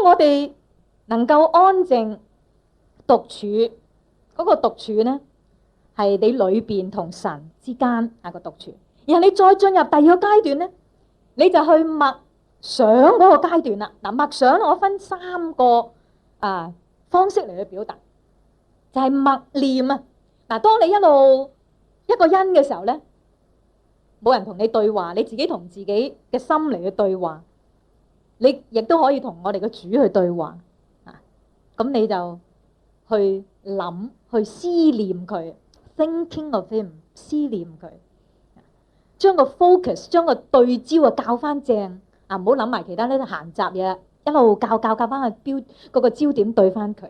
我哋能夠安靜獨處，嗰個獨處咧係你裏邊同神之間個獨處。然後你再進入第二個階段咧，你就去默想嗰個階段啦。嗱，默想我分3個方式嚟去表達，就係默念啊。嗱，當你一個人嘅時候咧，冇人同你對話，你自己同自己嘅心嚟去對話，你亦都可以同我哋嘅主去對話啊。咁你就去諗，去思念佢 ，thinking of him， 思念佢，將個 focus， 將個對焦校翻正啊！唔好諗埋其他呢啲閒雜嘢，一路校翻去標嗰個焦點對翻佢。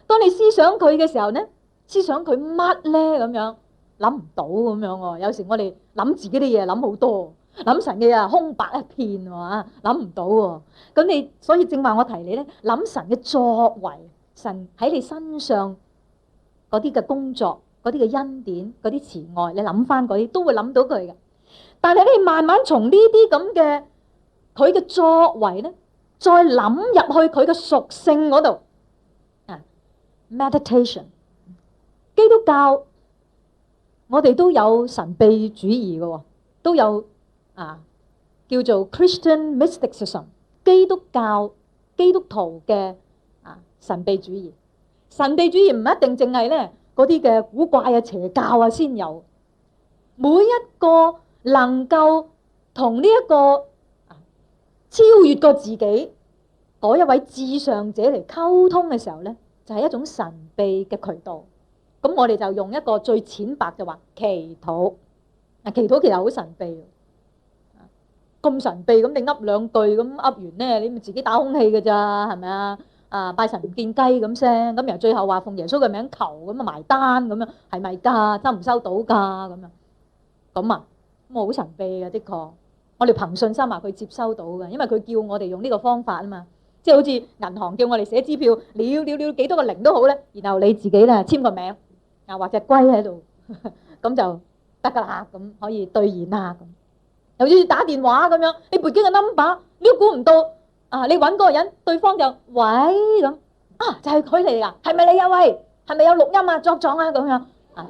當你思想佢嘅時候咧，思想佢乜咧咁樣諗唔到咁樣喎。有時我哋諗自己啲嘢諗好多，諗神嘅嘢空白一片喎，諗唔到喎。咁所以正話我提你咧，諗神嘅作為，神喺你身上嗰啲嘅工作，嗰啲嘅恩典，嗰啲慈愛，你諗翻嗰啲都會諗到佢嘅。但係你慢慢從呢啲咁嘅佢嘅作為咧，再諗入去佢嘅屬性嗰度meditation。基督教我哋都有神秘主義嘅，都有叫做 Christian mysticism， 基督徒嘅神秘主義。神秘主義唔一定淨係咧嗰啲嘅古怪邪教先有，每一個能夠同呢一個超越過自己嗰一位至上者嚟溝通嘅時候咧，就係一種神秘嘅渠道。咁我哋就用一個最淺白就話祈禱。祈禱其實好神秘，咁神秘咁你噏兩句咁噏完咧，你咪自己打空氣嘅咋，係咪啊？拜神唔見雞咁聲，咁然後最後話奉耶穌嘅名求咁埋單咁樣，係咪㗎？收唔收到㗎？咁樣咁好神秘嘅，的確。我哋憑信心佢接收到嘅，因為佢叫我哋用呢個方法啊嘛。即係好似銀行叫我哋寫支票，了幾多個零都好咧，然後你自己咧簽個名或者龜喺度，咁就得㗎啦，咁可以兌現啦咁。又好似打電話咁樣，你背幾個 number， 你都估唔到你揾嗰個人，對方就喂咁就係佢嚟㗎，係咪你啊？喂，係咪有錄音作狀咁樣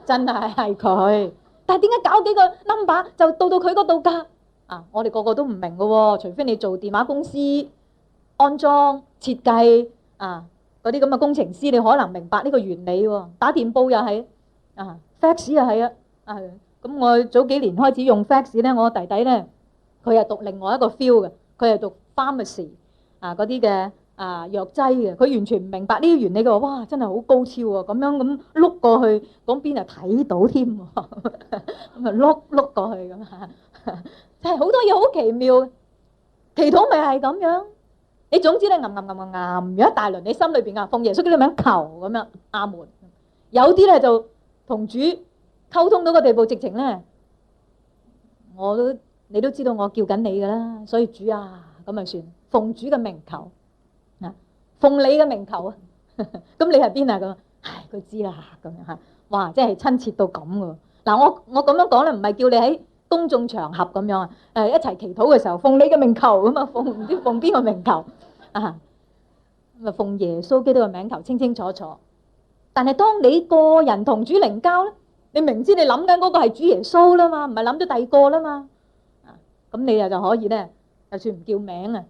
真係佢。但係點解搞幾個 number 就到佢嗰度㗎？我哋個個都唔明㗎喎，除非你做電話公司安裝設計嗰啲咁嘅工程師，你可能明白呢個原理喎。打電報又係fax 又係咁我早幾年開始用 fax 咧，我弟弟咧佢係讀另外一個 field 嘅，佢係讀 pharmacy 嗰啲嘅藥劑嘅，佢完全唔明白呢啲原理。佢話哇真係好高超喎，咁樣咁碌過去嗰邊就睇到添喎，咁碌過去咁就係好多嘢好奇妙。祈禱咪係咁樣，你總之咧完一大輪，你心裏邊奉耶穌基督名求咁樣阿門。有啲咧就同主溝通到個地步，直情咧你都知道我叫緊你㗎啦，所以主咁咪算奉主嘅名求奉你嘅名求咁你係邊咁？佢知啦咁樣哇，真係親切到咁㗎。嗱，我咁樣講咧，唔係叫你喺公眾場合咁樣一齊祈禱嘅時候奉你嘅名求咁奉唔知奉邊個名求咁奉耶穌基督嘅名求清清楚楚。但係當你個人同主靈交咧，你明知你諗緊嗰個係主耶穌啦嘛，唔係諗咗第二個啦嘛咁你就可以咧，就算唔叫名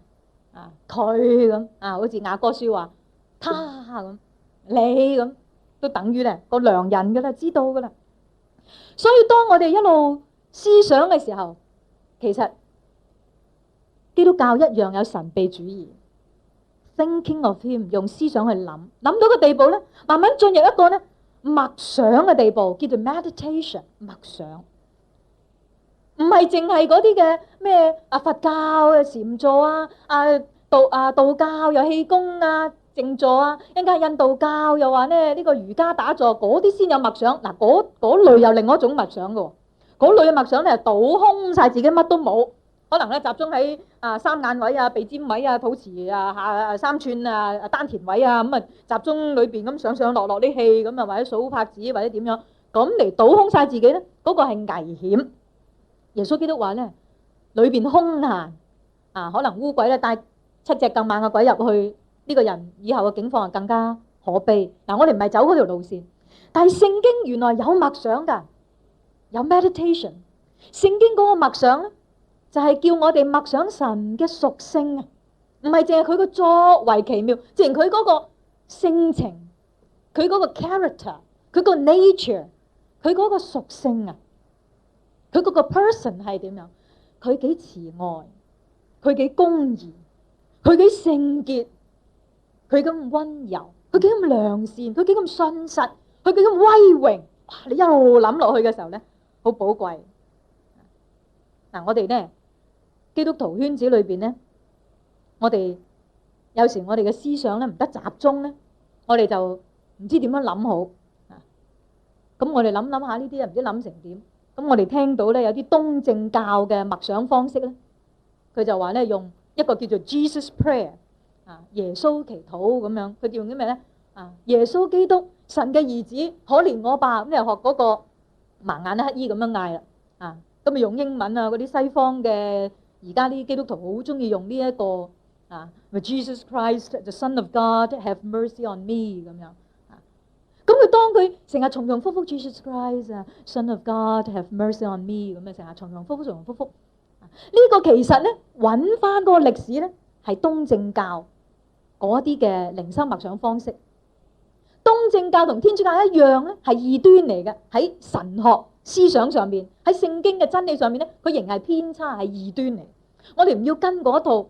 佢咁好似雅歌書話他咁你咁，都等於咧個良人㗎啦，知道㗎啦。所以當我哋一路思想嘅時候，其實基督教一樣有神秘主義 thinking of him， 用思想去諗到個地步咧，慢慢進入一個咧默想嘅地步，叫做 meditation 默想。唔係淨係嗰啲嘅咩佛教嘅禪坐道教有氣功靜坐一陣間印度教又話咧呢個瑜伽打坐，嗰啲先有默想。嗱，嗰類又另外一種默想嘅喎。嗰類嘅默想咧，倒空晒自己，乜都冇，可能咧集中喺三眼位鼻尖位肚臍三寸丹田位咁集中裏邊咁上落啲氣咁或者數拍子或者點樣咁嚟倒空晒自己咧，嗰個係危險。耶穌基督話咧，裏邊空閒可能污鬼咧，但係7隻更猛嘅鬼入去，呢個人以後嘅境況就更加可悲。嗱，我哋唔係走嗰條路線，但係聖經原來有默想㗎，有 meditation。聖經嗰個默想咧，就係叫我哋默想神嘅屬性啊，唔係淨係佢個作為奇妙，淨係佢嗰個性情，佢嗰個 character， 佢個 nature， 佢嗰個屬性啊，佢嗰個 person 係點樣？佢幾慈愛，佢幾公義，佢幾聖潔，佢咁溫柔，佢幾咁良善，佢幾咁信實，佢幾咁威榮。哇！你一路諗落去嘅時候咧，好寶貴。嗱，我哋咧基督徒圈子裏邊咧，我哋有時我哋嘅思想咧唔得集中咧，我哋就唔知點樣諗好啊。咁我哋諗下呢啲又唔知諗成點。咁我哋聽到咧有啲東正教嘅默想方式咧，佢就話咧用一個叫做 Jesus Prayer 啊，耶穌祈禱咁樣。佢用啲咩咧？啊，耶穌基督神嘅兒子，可憐我吧。咁又學嗰個盲眼嘅乞衣咁樣嗌啦。啊，咁咪用英文啊，嗰啲西方嘅而家啲基督徒好中意用呢一個啊 ，Jesus Christ the Son of God have mercy on me 咁樣。咁佢當佢成日重重複複 Jesus Christ 啊 Son of God have mercy on me 咁啊，成日重重複複。呢個其實咧揾翻嗰個歷史咧係東正教嗰啲嘅靈修默想方式。東正教同天主教一樣咧，係異端嚟嘅。喺神學思想上面，喺聖經嘅真理上面咧，佢仍係偏差，係異端嚟。我哋唔要跟嗰套，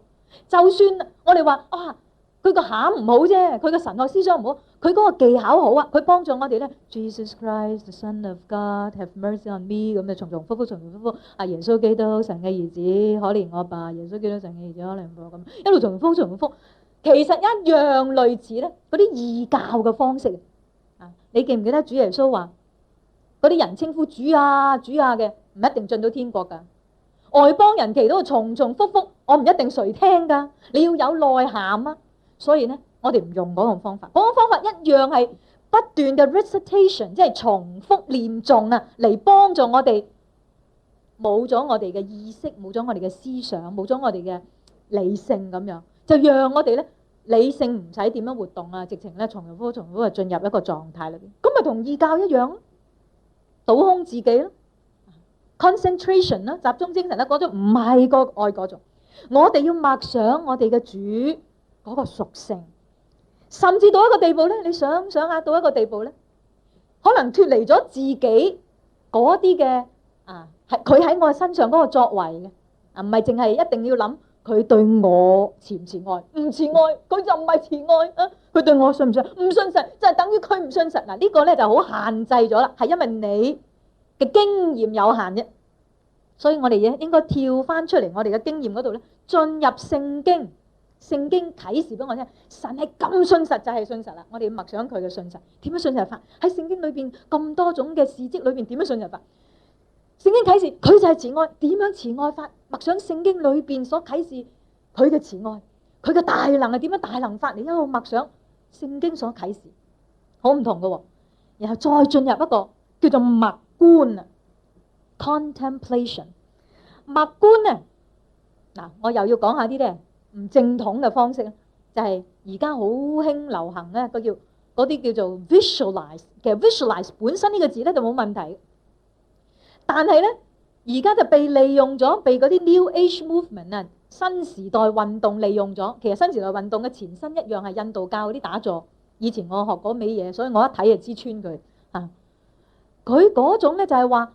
就算我哋話啊。佢個餡唔好啫，佢個神學思想唔好，佢嗰個技巧好啊，佢幫助我哋咧。Jesus Christ, the Son of God, have mercy on me 咁就重重複。啊，耶穌基督神嘅兒子，可憐我吧。耶穌基督神嘅兒子，可憐我咁，一路重複。其實一樣類似咧，嗰啲異教嘅方式啊。你記唔記得主耶穌話嗰啲人稱呼主啊嘅，唔一定進到天國㗎。外邦人祈禱重複，我唔一定誰聽㗎。你要有內涵啊。所以咧，我哋唔用嗰種方法，嗰種方法一樣係不斷嘅 recitation， 即係重複念誦啊，嚟幫助我哋冇咗我哋嘅意識，冇咗我哋嘅思想，冇咗我哋嘅理性咁樣，就讓我哋咧理性唔使點樣活動啊，直情咧重複就進入一個狀態裏邊。咁咪同異教一樣咯，倒空自己咯 ，concentration 啦，集中精神啦，嗰種唔係個愛嗰種，我哋要默想我哋嘅主。嗰個屬性，甚至到一個地步咧，你想下到一個地步咧，可能脫離咗自己嗰啲嘅啊，係佢喺我身上嗰個作為嘅啊，唔係淨係一定要諗佢對我慈唔慈愛，唔慈愛佢就唔係慈愛啊，佢對我信唔信？唔信實就係等於佢唔信實嗱，呢個咧就好限制咗啦，係因為你嘅經驗有限啫，所以我哋應該跳翻出嚟我哋嘅經驗嗰度咧，進入聖經。聖經啟示俾我聽，神係咁信實就係信實啦。我哋要默想佢嘅信實，點樣信實法？喺聖經裏邊咁多種嘅事蹟裏邊，點樣信實法？聖經啟示佢就係慈愛，點樣慈愛法？默想聖經裏邊所啟示佢嘅慈愛，佢嘅大能係點樣大能法？你一路默想聖經所啟示，好唔同嘅。然後再進入一個叫做默觀啊 ，contemplation。默觀啊，嗱，我又要講下啲咧。唔正統嘅方式咧，就係而家好興流行咧，嗰啲叫做 visualize。其實 visualize 本身呢個字咧就冇問題，但係咧而家就被利用咗，被嗰啲 New Age Movement 啊新時代運動利用咗。其實新時代運動嘅前身一樣係印度教嗰啲打坐。以前我學嗰味嘢，所以我一睇就知穿佢啊。佢嗰種咧就係話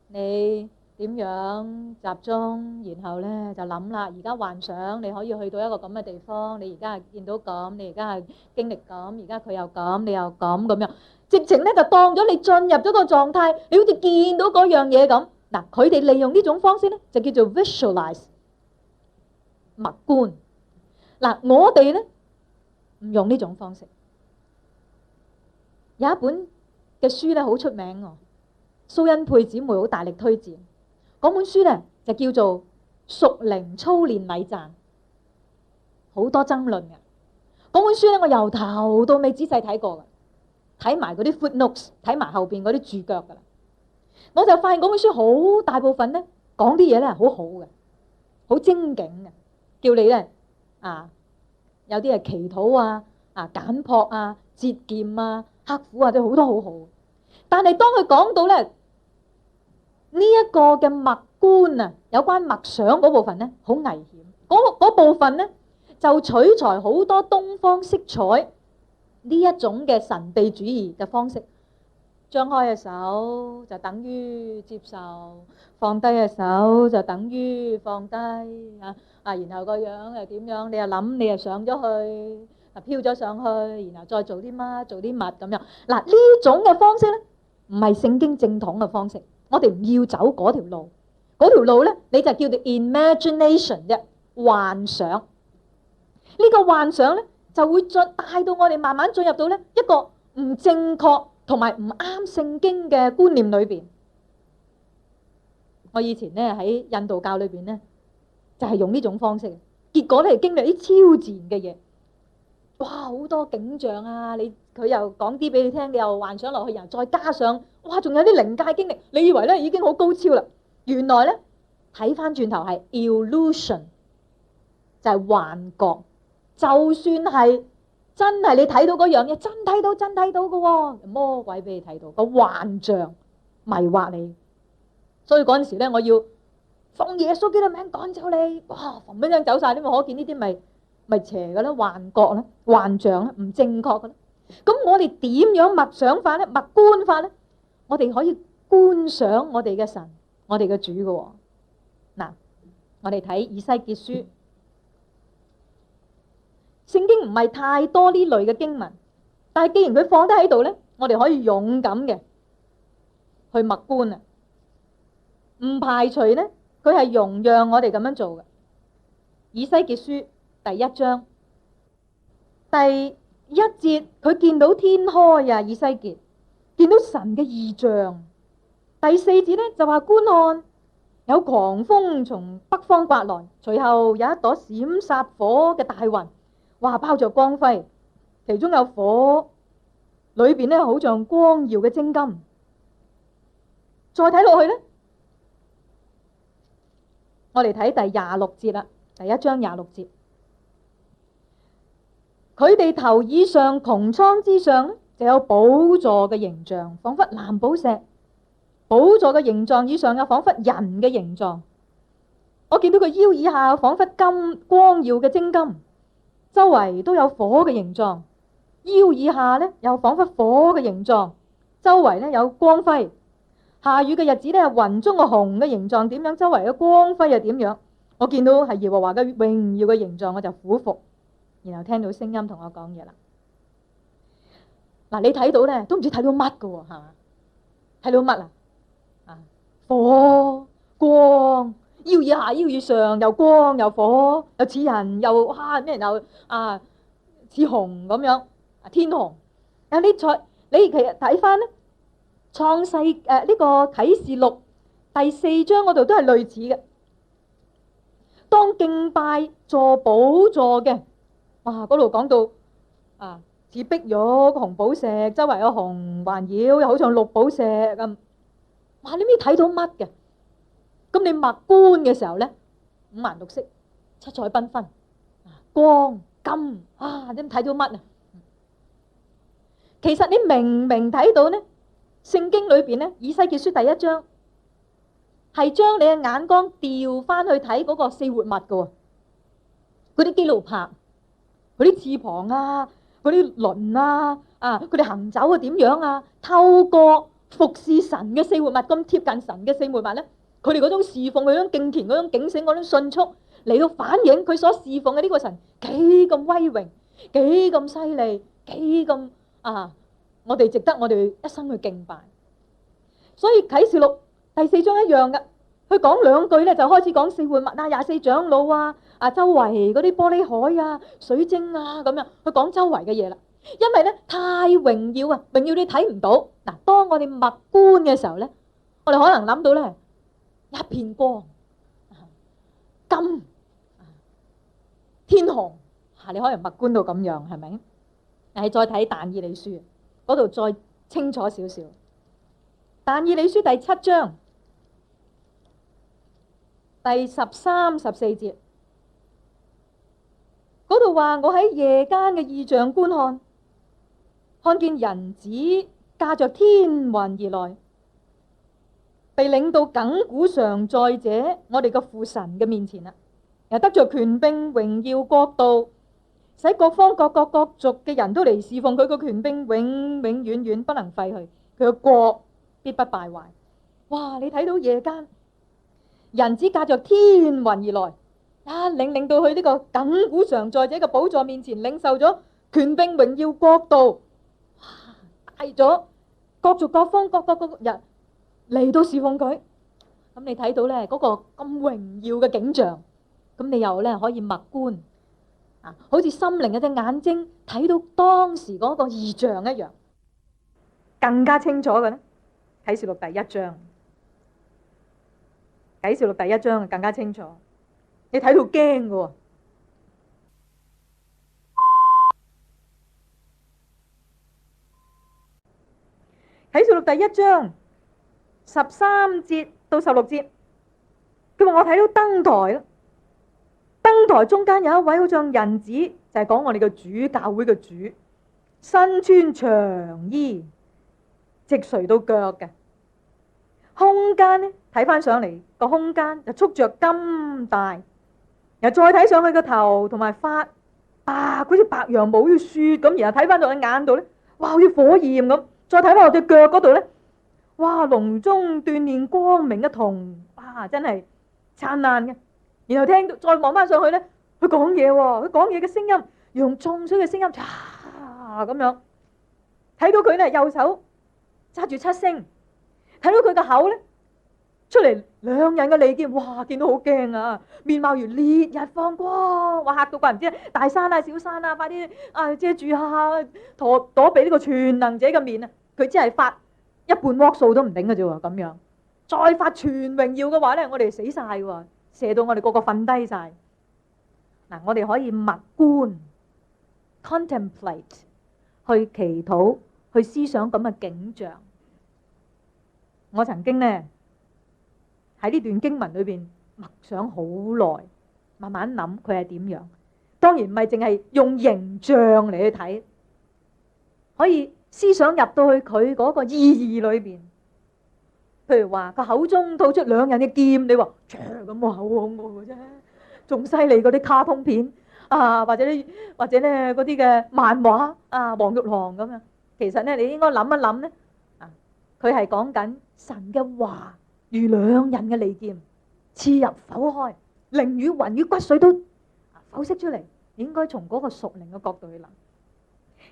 你點樣集中，然後咧就諗啦。而家幻想你可以去到一個咁嘅地方，你而家係見到咁，你而家係經歷咁，而家佢又咁，你又咁樣，直情咧就當咗你進入咗個狀態，你好似見到嗰樣嘢咁。嗱，佢哋利用呢種方式咧，就叫做 visualize 默觀。嗱，我哋咧唔用呢種方式。有一本嘅書咧好出名喎，蘇恩佩姊妹好大力推薦。嗰本書咧就叫做屬靈操練禮讚，好多爭論嘅。嗰本書咧我由頭到尾仔細睇過嘅，睇埋嗰啲 footnotes， 睇埋後邊嗰啲注腳噶啦。我就發現嗰本書好大部分咧講啲嘢咧好好嘅，好精警嘅，叫你咧有啲係祈禱簡樸節儉刻苦都好多好好。但係當佢講到咧呢一個嘅默觀有關默想嗰部分咧，好危險。嗰部分咧就取材好多東方色彩呢一種嘅神秘主義嘅方式。張開嘅手就等於接受，放低嘅手就等於放低然後個樣又點樣？你又諗，你又上咗去飄咗上去，然後再做啲乜做啲乜咁樣。嗱，呢種嘅方式咧，唔係聖經正統嘅方式。我哋唔要走嗰條路，嗰條路咧你就叫做 imagination 啫，幻想。呢個幻想咧就會再帶到我哋慢慢進入到咧一個唔正確同埋唔啱聖經嘅觀念裏邊。我以前咧喺印度教裏邊咧就係用呢種方式，結果咧經歷啲超自然嘅嘢。哇，好多景象佢又講啲俾你聽，你又幻想落去，然後再加上哇，仲有啲靈界經歷，你以為咧已經好高超啦，原來咧睇翻轉頭係 illusion， 就係幻覺。就算係真係你睇到嗰樣嘢，真睇到嘅喎，魔鬼俾你睇到個幻象迷惑你。所以嗰陣時咧，我要奉耶穌基督名趕走你，哇，嘭一聲走晒，你咪可見呢啲咪邪嘅咧，幻覺咧，幻象咧，唔正確嘅咧。咁我哋點樣默想法咧，默觀法咧？我哋可以觀賞我哋嘅神，我哋嘅主嘅喎。嗱，我哋睇以西結書，聖經唔係太多呢類嘅經文，但係既然佢放得喺度咧，我哋可以勇敢嘅去默觀啊！唔排除咧，佢係容讓我哋咁樣做嘅。以西結書第1章第1節，佢見到天開以西結見到神嘅異象。第4節咧就話觀看有狂風從北方刮來，隨後有一朵閃爍火嘅大雲，哇，包着光輝，其中有火，裏邊咧好像光耀嘅精金。再睇落去咧，我哋睇第26節啦，第1章26節，佢哋頭以上穹蒼之上咧就有寶座嘅形象，仿佛藍寶石。寶座嘅形狀以上有仿佛人嘅形狀。我見到佢腰以下仿佛金光耀嘅精金，周圍都有火嘅形狀。腰以下咧有仿佛火嘅形狀，周圍咧有光輝。下雨嘅日子咧，雲中嘅虹嘅形狀點樣？周圍嘅光輝又點樣？我見到係耶和華嘅榮耀嘅形狀，我就俯伏，然後聽到聲音同我講嘢啦。嗱，你睇到咧都唔知睇到乜㗎喎，係嘛？睇到乜啊？火光，腰以下腰以上又光又火，又似人又哇咩又似紅咁樣天紅。你其實睇翻咧創世呢個啟示錄第4章嗰度都係類似嘅。當敬拜坐寶座嘅，哇，嗰度講到似碧玉紅寶石，周圍有紅環繞，又好似綠寶石咁。哇！你唔知睇到乜嘅？咁你默觀嘅時候咧，五顏六色、七彩繽紛、光金你睇到乜啊？其實你明明睇到咧，聖經裏邊咧，以西結書第1章係將你嘅眼光調翻去睇嗰個四活物嘅喎，嗰啲基路伯、嗰啲翅膀嗰啲輪佢哋行走點樣透過服侍神嘅四活物，咁貼近神嘅四活物咧，佢哋嗰種侍奉、嗰種敬虔、嗰種警醒、嗰種迅速嚟到反映佢所侍奉嘅呢個神幾咁威榮、幾咁犀利、幾咁我哋值得我哋一生去敬拜。所以啟示錄第4章一樣嘅，佢講2句咧就開始講四活物24長老周圍嗰啲玻璃海水晶咁樣，佢講周圍嘅嘢啦。因為咧太榮耀榮耀你睇唔到。嗱，當我哋默觀嘅時候咧，我哋可能諗到咧一片光金天紅你可能默觀到咁樣，係咪？再睇但以理書嗰度再清楚少少。但以理書第7章第13、14節，度話我喺夜間嘅異象觀看，看見人子駕着天雲而來，被領到亙古常在者我哋嘅父神嘅面前啦，又得着權柄榮耀國度，使各方各國各族嘅人都嚟侍奉佢個權柄，永永遠遠不能廢去，佢嘅國必不敗壞。哇！你睇到夜間人子駕着天雲而來，領到去呢個亙古常在者嘅寶座面前，領受咗權柄榮耀國度，帶咗各族各方各國各人嚟到侍奉佢。咁你睇到咧嗰個咁榮耀嘅景象，咁你又咧可以默觀啊，好似心靈嘅隻眼睛睇到當時嗰個異象一樣，更加清楚嘅咧。啟示錄第一章，啟示錄第一章更加清楚，你睇到驚嘅喎。啟示錄第一章13節到16節，佢話我睇到燈台啦，燈台中間有一位好像人子，就係講我哋嘅主，教會嘅主，身穿長衣，直垂到腳嘅。空間呢，睇翻上嚟個空間就束着金帶，又再睇上去個頭同埋髮白，好似白羊毛，好似雪咁。然後睇翻到佢眼度咧，哇，好似火焰咁。再睇翻我隻腳嗰度咧，哇，籠中鍛煉光明嘅銅，哇，真係燦爛嘅。然後聽到再望翻上去咧，佢講嘢喎，佢講嘢嘅聲音用眾水嘅聲音，嚓咁樣。睇到佢咧右手揸住七星，睇到佢個口咧出嚟兩刃嘅利劍，哇！見到好驚啊！面貌如烈日放光，哇！嚇到怪唔知大山啊、小山啊，快啲遮住下，躲避呢個全能者嘅面啊！佢只係發一半鑊數都唔頂嘅啫喎，咁樣再發全榮耀嘅話咧，我哋死晒喎，射到我哋個個瞓低晒。嗱，我哋可以默觀 contemplate 去祈禱、去思想咁嘅景象。我曾經咧喺呢段經文裏邊默想好耐，慢慢諗佢係點樣。當然唔係淨係用形象嚟去睇，可以思想入到去佢嗰個意義裏邊。譬如話個口中吐出兩刃嘅劍，你話咁我好恐怖嘅啫，仲犀利嗰啲卡通片啊，或者咧嗰啲嘅漫畫啊，黃玉郎咁樣。其實咧，你應該諗一諗咧，佢係講緊神嘅話如兩刃嘅利劍，刺入剖開，靈與魂與骨髓都剖析出嚟。應該從嗰個屬靈嘅角度去諗。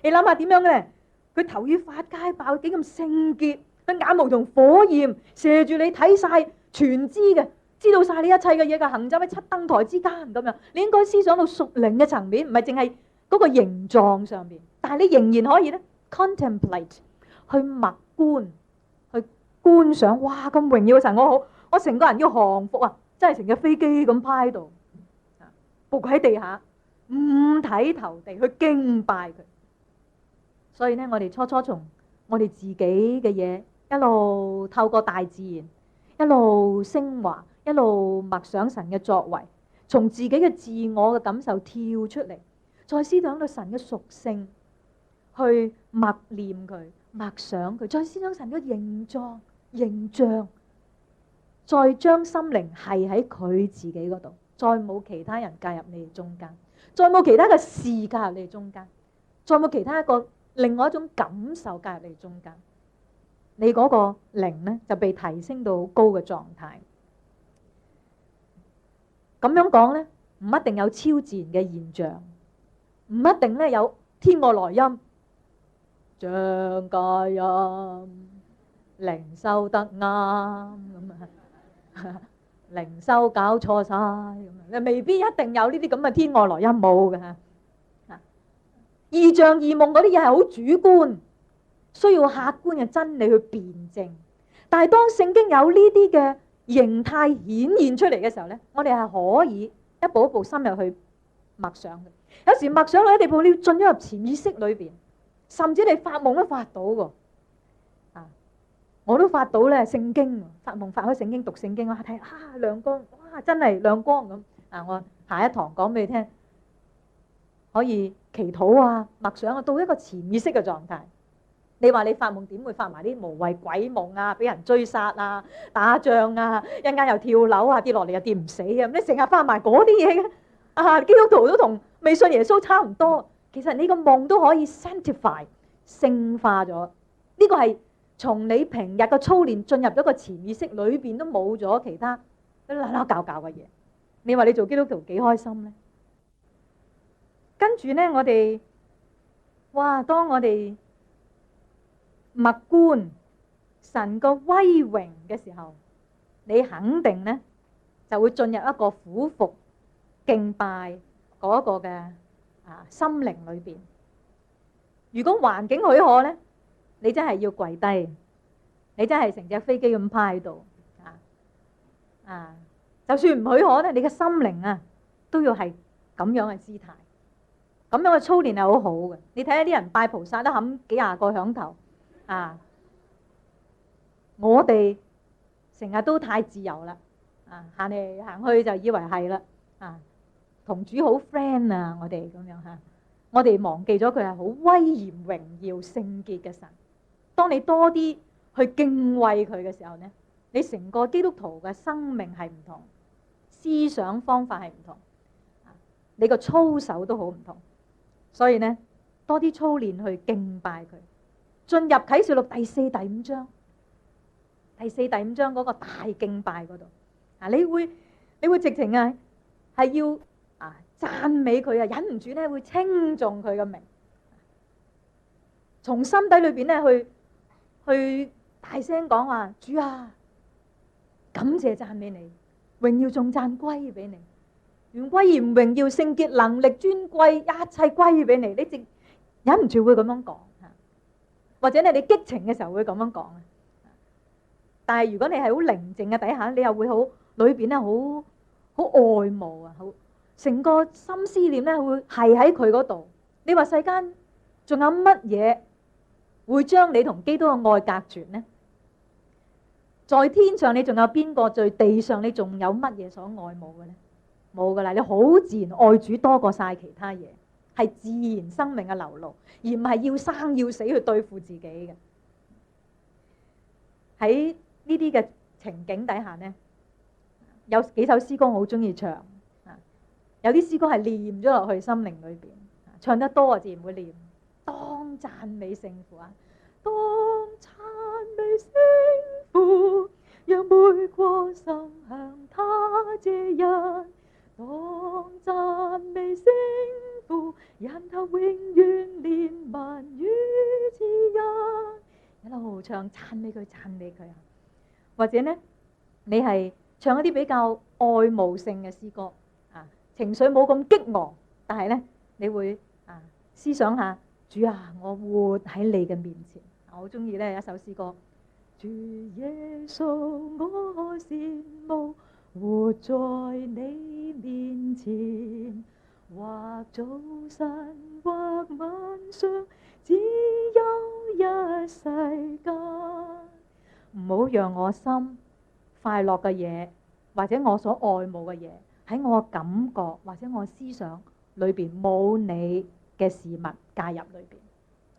你諗下點樣嘅咧？佢頭與髮皆爆，幾咁聖潔，佢眼目同火焰射住你，睇晒全知嘅，知道晒你一切嘅嘢嘅，行走喺七燈台之間咁樣。你應該思想到屬靈嘅層面，唔係淨係嗰個形狀上邊，但係你仍然可以咧 contemplate 去默觀。觀賞，哇，咁榮耀嘅神，我成個人要降服啊！真係成隻飛機咁趴喺度，伏喺地下，五體投地去敬拜佢。所以呢，我哋初從我哋自己嘅嘢，一路透過大自然，一路升華，一路默想神嘅作為，從自己嘅自我嘅感受跳出嚟，再思想到神嘅屬性，去默念佢，默想佢，再思想神嘅形狀。形象，再將心靈係喺佢自己嗰度，再冇其他人介入你哋中間，再冇其他嘅事介入你哋中間，再冇其他一個另外一種感受介入你哋中間，你嗰個靈呢就被提升到好高嘅狀態。咁樣講呢，唔一定有超自然嘅現象，唔一定呢有天外來音，張家音。靈修得啱咁啊，靈修搞錯晒咁啊，你未必一定有呢啲咁嘅天外來音，冇嘅嚇。異象異夢嗰啲嘢係好主觀，需要客觀嘅真理去辯證。但係當聖經有呢啲嘅形態顯現出嚟嘅時候咧，我哋係可以一步一步深入去默想嘅。有時默想到一地步，你要進咗入潛意識裏邊，甚至你發夢都發到喎。我都發到咧聖經，發夢發開聖經，讀聖經，我睇亮光，哇，真係亮光咁。我下一堂講俾你聽，可以祈禱啊、默想啊，到一個潛意識嘅狀態。你話你發夢點會發埋啲無謂鬼夢啊？俾人追殺啊、打仗啊，一陣間又跳樓啊，跌落嚟又跌唔死啊！你成日發埋嗰啲嘢嘅啊！基督徒都同未信耶穌差唔多。其實你個夢都可以 sanctify 聖化咗。呢個係從你平日嘅操練進入咗個潛意識裏邊，都冇咗其他嗰啲撈搞搞嘅嘢。你話你做基督徒幾開心呢？跟住呢，我哋當我哋默觀神個威榮嘅時候，你肯定呢就會進入一個俯伏敬拜嗰個嘅心靈裏邊。如果環境許可呢，你真係要跪低，你真係成隻飛機咁趴喺度就算唔許可呢，你嘅心靈都要係咁樣嘅姿態，咁樣嘅操練係好好嘅。你睇下啲人拜菩薩都冚幾廿個響頭我哋成日都太自由啦，行嚟行去就以為係啦，同主好 friend 啊！我哋咁樣我哋忘記咗佢係好威嚴、榮耀、聖潔嘅神。當你多啲去敬畏佢嘅時候呢，你成個基督徒嘅生命係唔同，思想方法係唔同，你個操守都好唔同。所以呢，多啲操練去敬拜佢。進入啟示錄第4、第5章，第4、第5章嗰個大敬拜嗰度，你會直情係要讚美佢忍唔住咧會稱頌佢嘅名，從心底裏邊咧去大聲講話：主啊，感謝讚美你，榮耀頌讚歸俾你，願歸嚴榮耀聖潔能力尊貴一切歸俾你。你直忍唔住會咁樣講，或者你激情嘅時候會咁樣講。但係如果你係好寧靜嘅底下，你又會好裏邊咧好愛慕好成個心思念咧會係喺佢嗰度。你話世間仲有乜嘢會將你同基督嘅愛隔絕呢？在天上你仲有邊個？在地上你仲有乜嘢所愛慕嘅呢？冇噶啦，你好自然愛主多過晒其他嘢，係自然生命嘅流露，而唔係要生要死去對付自己嘅。喺呢啲嘅情景底下呢，有幾首詩歌我好中意唱，有啲詩歌係念咗落去心靈裏邊，唱得多自然會念。當讚美聖父當讚美聖父，讓每個心向他這人。當讚美聖父，因他永遠憐憫與慈恩。一路唱讚美佢，讚美佢或者呢，你係唱一啲比較愛慕性嘅詩歌情緒冇咁激昂，但係呢，你會思想下，主啊，我活喺你嘅面前。我好中意呢一首詩歌，主耶穌，我羨慕活在你面前，或早晨或晚上，只有一世間。唔好讓我心快樂嘅嘢，或者我所愛慕嘅嘢，喺我嘅感覺或者我思想裏邊冇你嘅事物介入裏邊。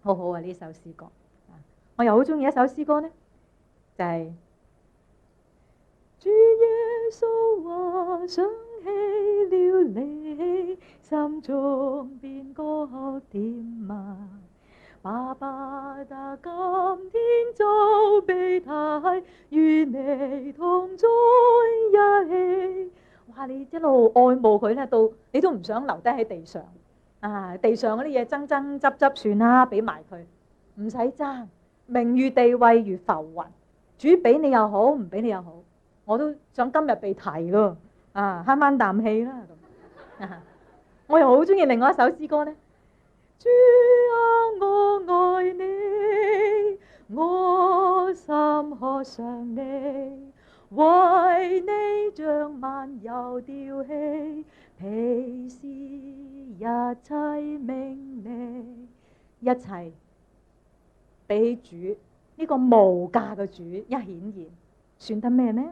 好好啊，呢首詩歌，我又好中意一首詩歌呢，就係主耶穌啊，想起了你，心中便覺甜蜜。爸爸的今天就被提，與你同在一起。哇！你一路愛慕佢咧，到你都唔想留低喺地上地上嗰啲嘢爭爭執執算啦，俾埋佢，唔使爭。名譽地位如浮雲，主俾你又好，唔俾你又好，我都想今日被提咯慳翻啖氣啦咁。我又好中意另外一首詩歌咧。主啊，我愛你，我心渴想你，為你將萬有丟棄，鄙視一切名利，一切俾主呢個無價嘅主一顯現，算得咩呢？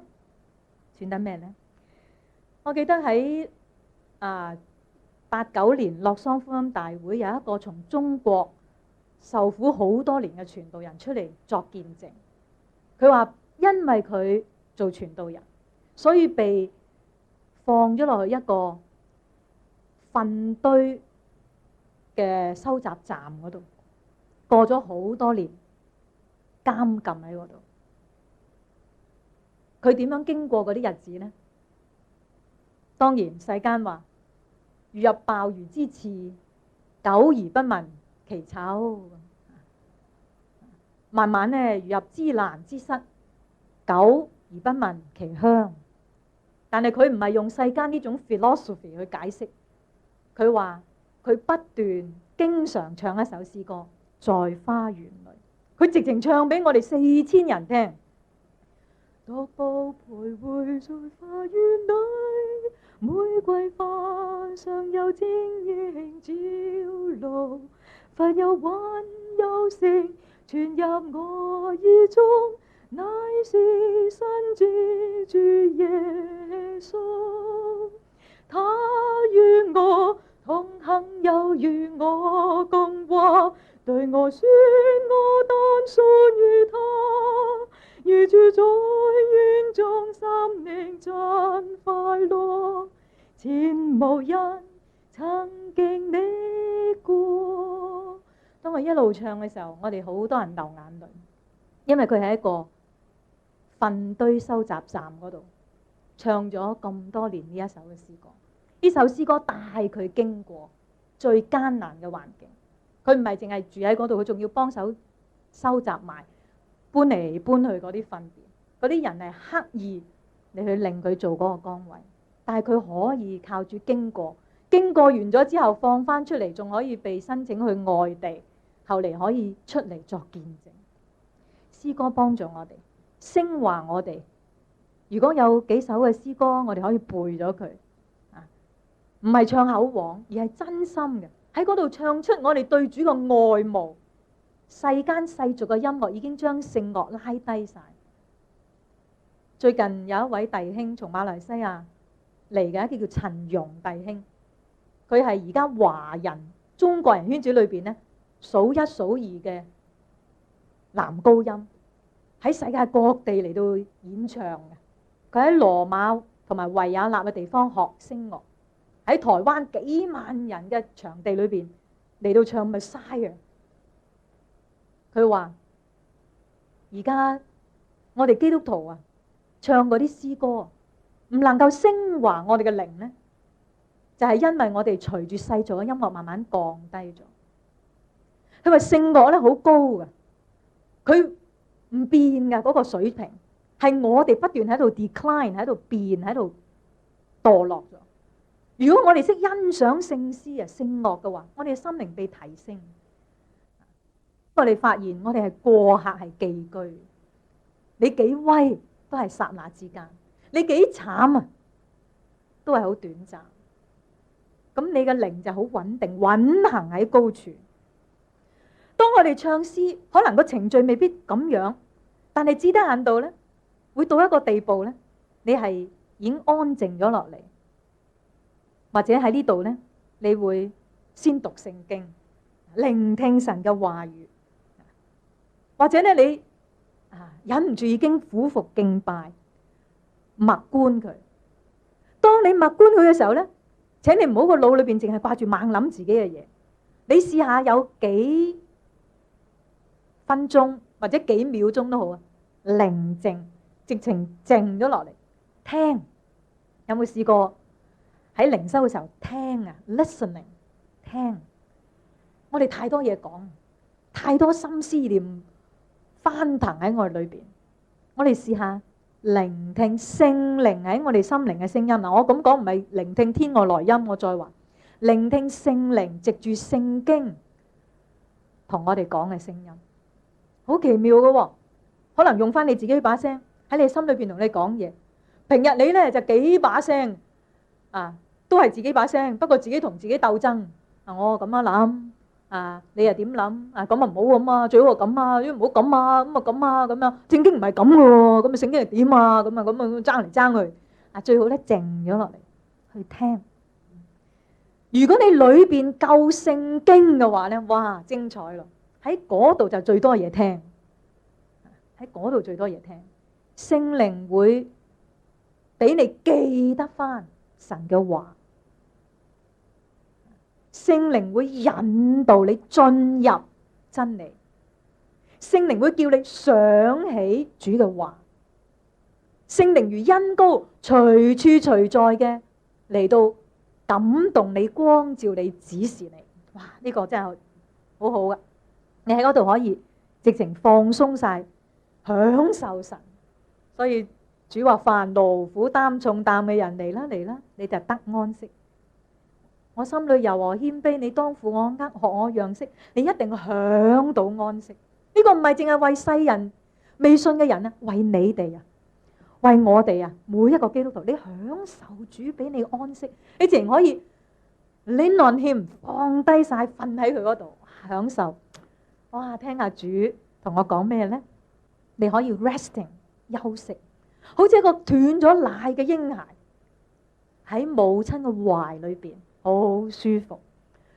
算得咩呢？我記得喺1989年洛桑福音大會有一個從中國受苦好多年嘅傳道人出嚟作見證。佢話因為佢做傳道人，所以被放咗落去一個糞堆嘅收集站嗰度，過咗好多年監禁喺嗰度。佢點樣經過嗰啲日子呢？當然世間話如入鮑魚之肆，久而不聞其臭。慢慢咧如入芝蘭之室，久而不聞其香。但係佢唔係用世間呢種 philosophy 去解釋，佢話佢不斷經常唱一首詩歌，在花園裏。佢直情唱俾我哋4000人聽。獨步徘徊在花園裏，玫瑰花上有晶瑩照露，佛有韻有聲傳入我耳中，乃是神之主耶穌。他與我同行，又與我共話，對我說我當屬於他。如住在園中，心靈真快樂，前無人曾經歷過。當我一路唱嘅時候，我哋好多人流眼淚，因為佢喺一個糞堆收集站嗰度唱咗咁多年呢一首嘅詩歌。呢首詩歌帶佢經過最艱難嘅環境，佢唔係淨係住喺嗰度，佢仲要幫手收集埋搬嚟搬去嗰啲糞便。嗰啲人係刻意你去令佢做嗰個崗位，但係佢可以靠住經過完咗之後放翻出嚟，仲可以被申請去外地，後嚟可以出嚟作見證。詩歌幫助我哋，昇華我哋。如果有幾首嘅詩歌，我哋可以背咗佢，唔係唱口簧，而係真心嘅喺嗰度唱出我哋對主嘅愛慕。世間世俗嘅音樂已經將聖樂拉低晒。最近有一位弟兄從馬來西亞嚟嘅，叫陳容弟兄，佢係而家華人中國人圈子裏邊咧數一數二嘅男高音，喺世界各地嚟到演唱嘅。佢喺羅馬同埋維也納嘅地方學聲樂，喺台灣幾萬人嘅場地裏邊嚟到唱 Messiah。佢話而家我哋基督徒啊，唱嗰啲詩歌唔能夠昇華我哋嘅靈呢，就係因為我哋隨住世俗嘅音樂慢慢降低咗。佢話聖樂咧好高㗎，佢唔變㗎嗰個水平，係我哋不斷喺度 decline， 喺度變，喺度墮落咗。如果我哋識欣賞聖詩啊、聖樂嘅話，我哋嘅心靈被提升。我哋發現我哋係過客，係寄居。你幾威都係剎那之間，你幾慘啊都係好短暫。咁你嘅靈就好穩定，穩行喺高處。當我哋唱詩，可能個程序未必咁樣，但係只得限度咧，會到一個地步咧，你係已經安靜咗落嚟，或者喺呢度咧，你會先讀聖經，聆聽神嘅話語，或者咧你忍唔住已經俯伏敬拜，默觀佢。當你默觀佢嘅時候咧，請你唔好個腦裏邊淨係掛住猛諗自己嘅嘢，你試下有幾分鐘或者幾秒鐘都好啊，寧靜，直情靜咗落嚟聽。有冇試過喺靈修嘅時候聽啊 ？Listening， 聽。我哋太多嘢講，太多心思念翻騰喺我哋裏邊。我哋試下聆聽聖靈喺我哋心靈嘅聲音。嗱，我咁講唔係聆聽天外來音，我再話聆聽聖靈藉住聖經同我哋講嘅聲音。好奇妙嘅喎，可能用翻你自己把聲喺你心裏邊同你講嘢。平日你咧就幾把聲都係自己把聲，不過自己同自己鬥爭。我咁樣諗，你又點諗？咁啊唔好咁啊，最好係咁啊，唔好咁啊，咁啊咁啊咁樣。聖經唔係咁嘅喎，咁啊聖經係點啊？咁啊爭嚟爭去。最好咧靜咗落嚟去聽。如果你裏邊夠聖經嘅話咧，哇，精彩咯！喺嗰度就最多嘢聽，喺嗰度最多嘢聽。聖靈會俾你記得返神嘅話，聖靈會引導你進入真理，聖靈會叫你想起主嘅話，聖靈如恩膏隨處隨在嘅嚟到感動你、光照你、指示你。哇！呢個真係好好噶，你喺嗰度可以直情放鬆晒，享受神。所以主話：凡勞苦擔重擔嘅人嚟啦嚟啦，你就得安息。我心裏柔和謙卑，你當負我軛，學我樣式，你一定享到安息。呢個唔係淨係為世人未信嘅人啊，為你哋啊，為我哋啊，每一個基督徒，你享受主俾你安息，你自然可以lean on him，放低晒，瞓喺佢嗰度享受。哇！聽下主同我講咩咧？你可以 resting 休息，好似一個斷咗奶嘅嬰孩喺母親嘅懷裏邊，好舒服。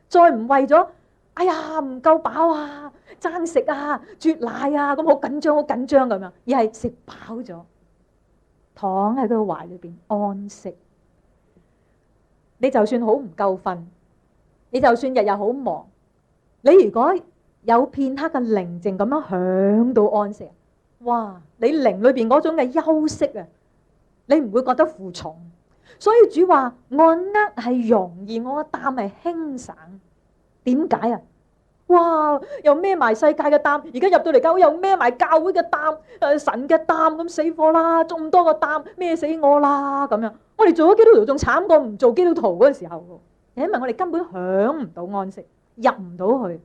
再唔為咗哎呀唔夠飽啊，爭食啊，啜奶啊，咁好緊張好緊張咁樣，而係食飽咗，躺喺佢嘅懷裏邊安息。你就算好唔夠瞓，你就算日日好忙，你如果有片刻嘅寧靜咁樣享到安息，哇！你靈裏邊嗰種嘅休息啊，你唔會覺得負重。所以主話：我軛係容易，我嘅擔係輕省。點解啊？哇！又孭埋世界嘅擔，而家入到嚟教會又孭埋教會嘅擔，神嘅擔，咁死火啦！咁多個擔孭死我啦咁樣。我哋做咗基督徒仲慘過唔做基督徒嗰個時候喎，因為我哋根本享唔到安息，入唔到去。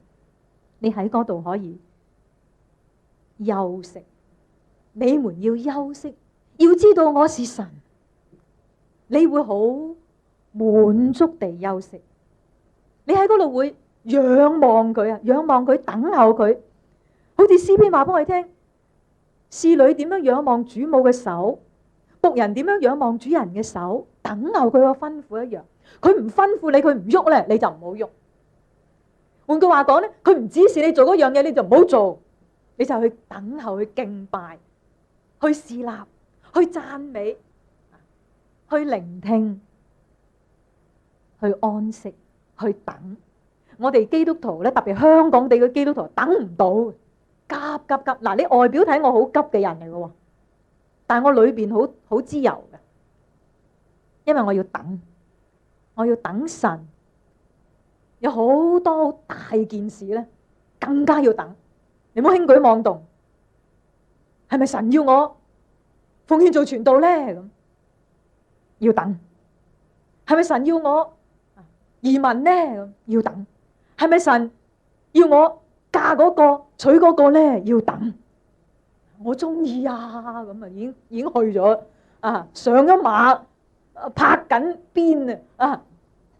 你喺嗰度可以休息，你們要休息，要知道我是神，你會好滿足地休息。你喺嗰度會仰望佢啊，仰望佢，等候佢。好似詩篇話俾我哋聽，侍女點樣仰望主母嘅手，僕人點樣仰望主人嘅手，等候佢個吩咐一樣。佢唔吩咐你，佢唔喐咧，你就唔好喐。換句話講咧，佢唔指示你做嗰樣嘢，你就唔好做，你就去等候，去敬拜，去侍立，去讚美，去聆聽，去安息，去等。我哋基督徒咧，特別香港地嘅基督徒等唔到，急急急。嗱，你外表睇我好急嘅人嚟嘅喎，但係我裏邊好自由嘅，因為我要等，我要等神。有好多好大件事咧，更加要等。你唔好輕舉妄動。係咪神要我奉獻做傳道咧？咁要等。係咪神要我移民咧？咁要等。係咪神要我嫁嗰個娶嗰個咧？要等。我中意啊，咁啊已經去咗啊，上咗馬，拍緊鞭啊！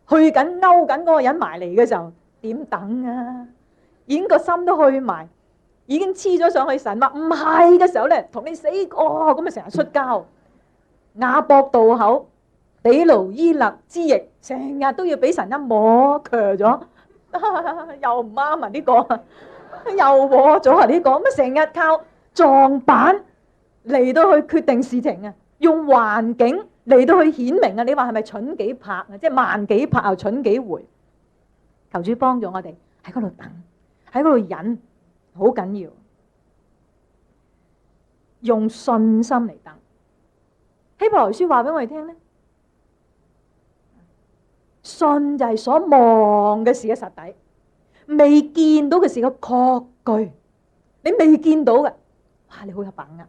去緊勾緊嗰個人埋嚟嘅時候，點等啊？已經個心都去埋，已經黐咗上去。神話唔係嘅時候咧，同你死過咁啊！成日出交，雅博渡口，比盧伊勒之役，成日都要俾神一摸強咗，又唔啱啊！呢個又和咗啊！呢個咁啊，成日靠撞板嚟到去決定事情啊，用環境嚟到去顯明啊！你話係咪蠢幾拍啊？即係慢幾拍又蠢幾回？求主幫助我哋喺嗰度等，喺嗰度忍，好緊要。用信心嚟等。希伯來書話俾我哋聽咧，信就係所望嘅事嘅實底，未見到嘅事嘅確據。你未見到嘅，哇！你好有把握。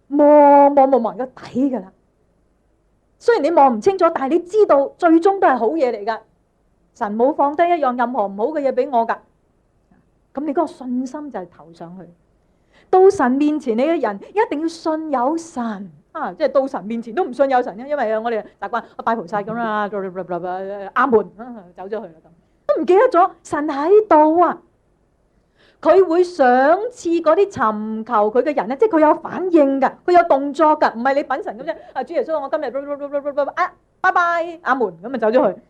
望個底噶啦，雖然你望唔清楚，但係你知道最終都係好嘢嚟噶。神冇放低一樣任何唔好嘅嘢俾我噶，咁你嗰個信心就係投上去。到神面前，你嘅人一定要信有神啊！即係到神面前都唔信有神，因為我哋習慣拜菩薩咁啦，阿門走咗去啦，咁都唔記得咗神喺度啊！佢會賞賜嗰啲尋求佢嘅人咧，即係佢有反應㗎，佢有動作㗎，唔係你品神咁啫。啊，主耶穌，我今日啊，拜拜，阿門咁就走咗去。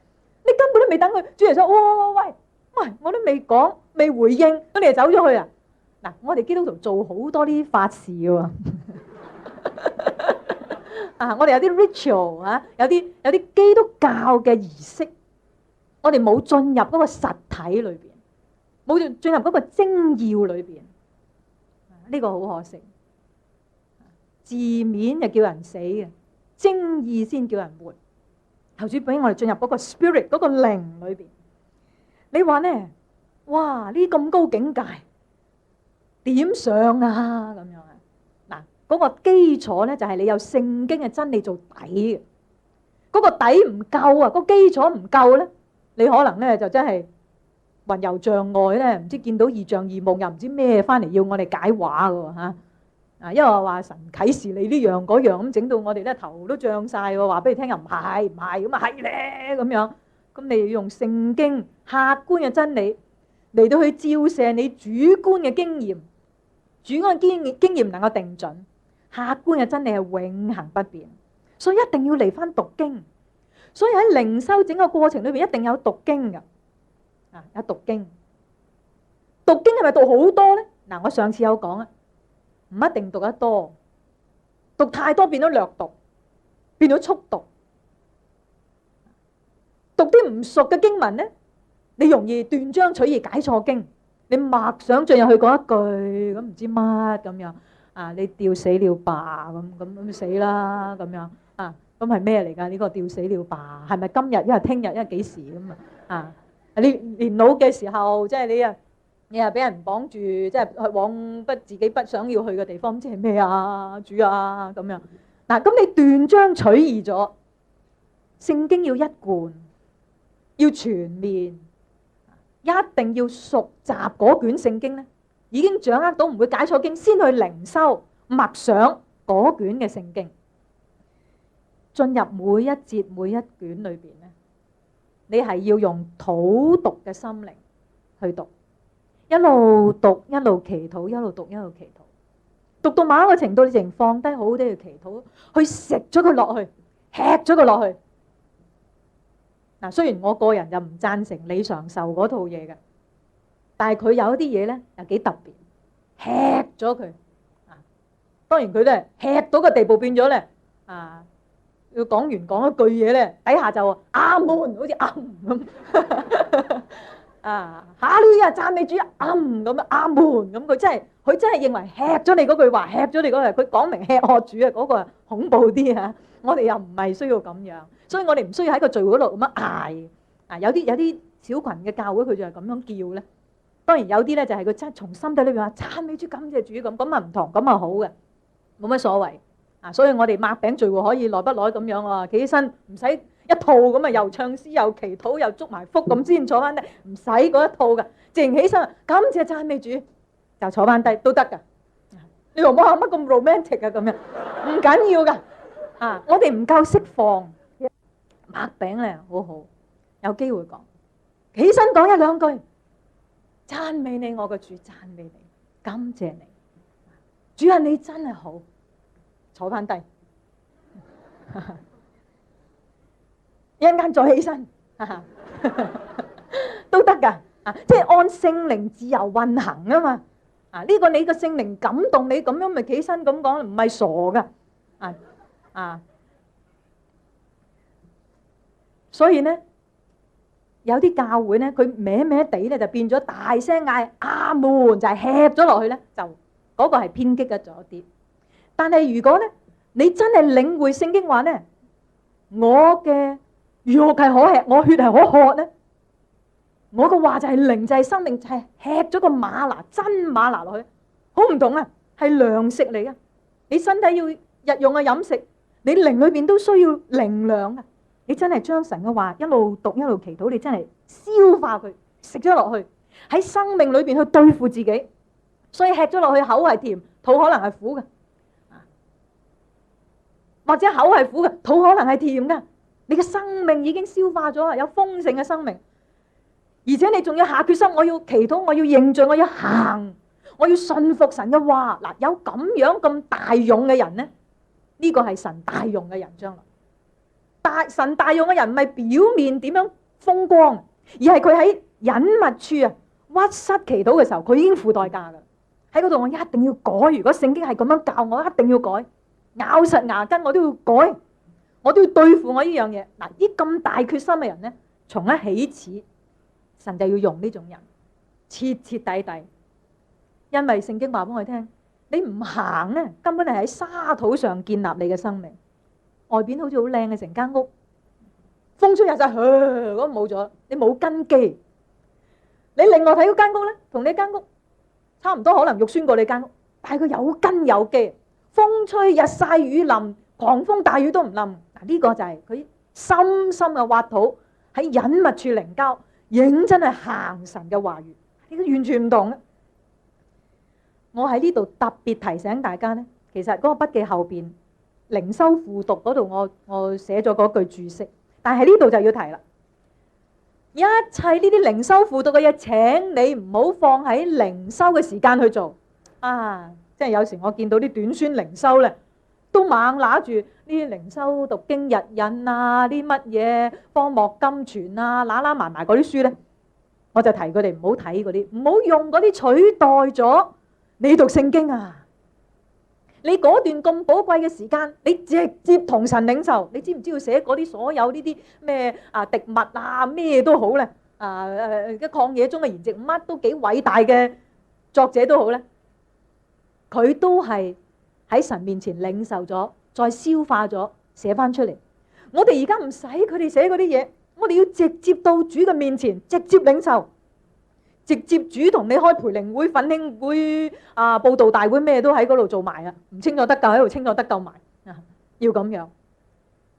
你根本都未等佢，主耶穌，喂，我都未講，未回應，咁你就走咗去啊？嗱，我哋基督徒做好多啲法事喎。啊，我哋有啲 ritual 啊，有啲基督教嘅儀式，我哋冇進入嗰個實體裏邊，冇進入嗰個精要裏邊，呢個好可惜。字面就叫人死嘅，精意先叫人活。求主俾我哋進入嗰個 spirit 嗰個靈裏邊。你話呢？哇！呢咁高境界點上啊？咁樣啊？嗱，嗰個基礎咧就係你有聖經嘅真理做底嘅。嗰個底唔夠啊，個基礎唔夠咧，你可能咧就真係魂遊象外咧，唔知見到異象異夢，又唔知咩翻嚟要我哋解話嘅嚇。啊，因為話神啟示你呢樣嗰樣咁，整到我哋咧頭都脹晒喎，話俾你聽又唔係咁啊係咧咁樣。咁你要用聖經客觀嘅真理嚟到去照射你主觀嘅經驗，主觀嘅經驗唔能夠定準，客觀嘅真理係永恆不變，所以一定要嚟翻讀經。所以喺靈修整個過程裏邊一定有讀經㗎，啊有讀經。讀經係咪讀好多咧？嗱，我上次有講啊，唔一定讀得多，讀太多變咗略讀，變咗速讀。讀啲唔熟嘅經文咧，你容易斷章取義解錯經，你默想進入去嗰一句咁唔知乜咁樣啊，你吊死了吧咁死啦咁樣啊，咁係咩嚟㗎？呢個吊死了吧係咪今日？因為聽日，因為幾時咁啊？你年老嘅時候，即係你又俾人綁住，即係去往自己不想要去嘅地方，即係咩啊？主啊咁樣嗱，咁你斷章取義咗，聖經要一貫。要全面，一定要熟習嗰卷聖經咧，已經掌握到唔會解錯經，先去靈修默想嗰卷嘅聖經，進入每一節每一卷裏邊咧，你係要用禱讀嘅心靈去讀，一路讀一路祈禱，一路讀一路祈禱，讀到某一個程度，你淨放低好啲嘅祈禱，去食咗佢落去，吃咗佢落去。嗱，雖然我個人就唔贊成李長壽嗰套嘢嘅，但係佢有一啲嘢咧又幾特別，吃咗佢。啊，當然佢咧吃到個地步變咗咧，啊，要講完講一句嘢咧，底下就阿門，好似阿門咁。啊，哈利啊，讚美主啊，咁啊，阿門咁，佢真係認為吃咗你嗰句話，吃咗你嗰句，佢講明吃我主啊，嗰個恐怖啲啊！我哋又唔係需要咁樣，所以我哋唔需要喺個聚會度咁樣嗌。啊，有啲小群嘅教會佢就係咁樣叫咧。當然有啲咧就係佢真係從心底裏邊話讚美主、感謝主咁啊唔同，咁啊好嘅，冇乜所謂。啊，所以我哋擘餅聚會可以耐不耐咁樣喎，企起身唔使一套咁啊，又唱詩又祈禱又祝埋福咁先坐翻低，唔使嗰一套嘅，靜起身感謝讚美主就坐翻低都得㗎。你話哇乜咁 romantic 啊咁樣，唔緊要㗎。啊，我哋唔夠釋放，擘餅咧好好，有機會講，起身講一兩句，讚美你我嘅主，讚美你，感謝你，主啊你真係好，坐翻低，一陣間再起身，都得㗎，啊，即係按聖靈自由運行啊嘛，啊呢個你個聖靈感動你咁樣咪起身咁講，唔係傻㗎，啊，所以咧有啲教會咧，佢歪歪地咧就變咗大聲嗌阿門，就係吃咗落去咧，就嗰個係偏激咗啲。但係如果咧你真係領會聖經話咧，我嘅肉係可吃，我血係可喝咧，我嘅話就係靈，就係生命，就係吃咗個嗎哪，真嗎哪落去，好唔同啊，係糧食嚟嘅。你身體要日用嘅飲食。你靈裏邊都需要靈糧啊！你真係將神嘅話一路讀一路祈禱，你真係消化佢，食咗落去喺生命裏邊去對付自己。所以吃咗落去口係甜，肚可能係苦嘅，或者口係苦嘅，肚可能係甜嘅。你嘅生命已經消化咗啊，有豐盛嘅生命。而且你仲要下決心，我要祈禱，我要認罪，我要行，我要信服神嘅話。嗱，有咁樣咁大勇嘅人咧，呢個係神大用嘅人將來。神大用嘅人唔係表面點樣風光，而係佢喺隱密處屈膝祈禱嘅時候，佢已經付代價㗎。喺嗰度我一定要改，如果聖經係咁樣教我，一定要改，咬實牙根我都要改，我都要對付我呢樣嘢。嗱，啲咁大決心嘅人咧，從一起始神就要用呢種人，徹徹底底。因為聖經話俾我哋聽，你唔行咧，根本係喺沙土上建立你嘅生命。外邊好似好靚嘅成間屋，風吹日晒，咁冇咗，你冇根基。你另外睇嗰間屋咧，同你間屋差唔多，可能肉酸過你間屋，但係佢有根有基。風吹日曬雨淋，狂風大雨都唔冧。嗱，呢個就係佢深深嘅挖土，喺隱密處靈交，認真係行神嘅話語，呢個完全唔同嘅。我喺呢度特別提醒大家咧，其實嗰個筆記後邊靈修輔讀嗰度，我寫咗嗰句註釋，但係呢度就要提啦。一切呢啲靈修輔讀嘅嘢，請你唔好放喺靈修嘅時間去做啊！即係有時我見到啲短宣靈修咧，都猛拿住呢啲靈修讀經日引啊，啲乜嘢荒漠金傳啊，揦埋嗰啲書咧，我就提佢哋唔好睇嗰啲，唔好用嗰啲取代咗你讀聖經啊！你嗰段咁寶貴嘅時間，你直接同神領受，你知唔知要寫嗰啲所有呢啲咩滴物啊，咩都好咧，嘅曠野中嘅筵席，乜都幾偉大嘅作者都好咧，佢都係喺神面前領受咗，再消化咗，寫翻出嚟。我哋而家唔使佢哋寫嗰啲嘢，我哋要直接到主嘅面前，直接領受。直接主同你開培靈會、奮興會、佈道大會，咩都喺嗰度做埋啊！唔清楚得救喺度清楚得救埋啊！要咁樣完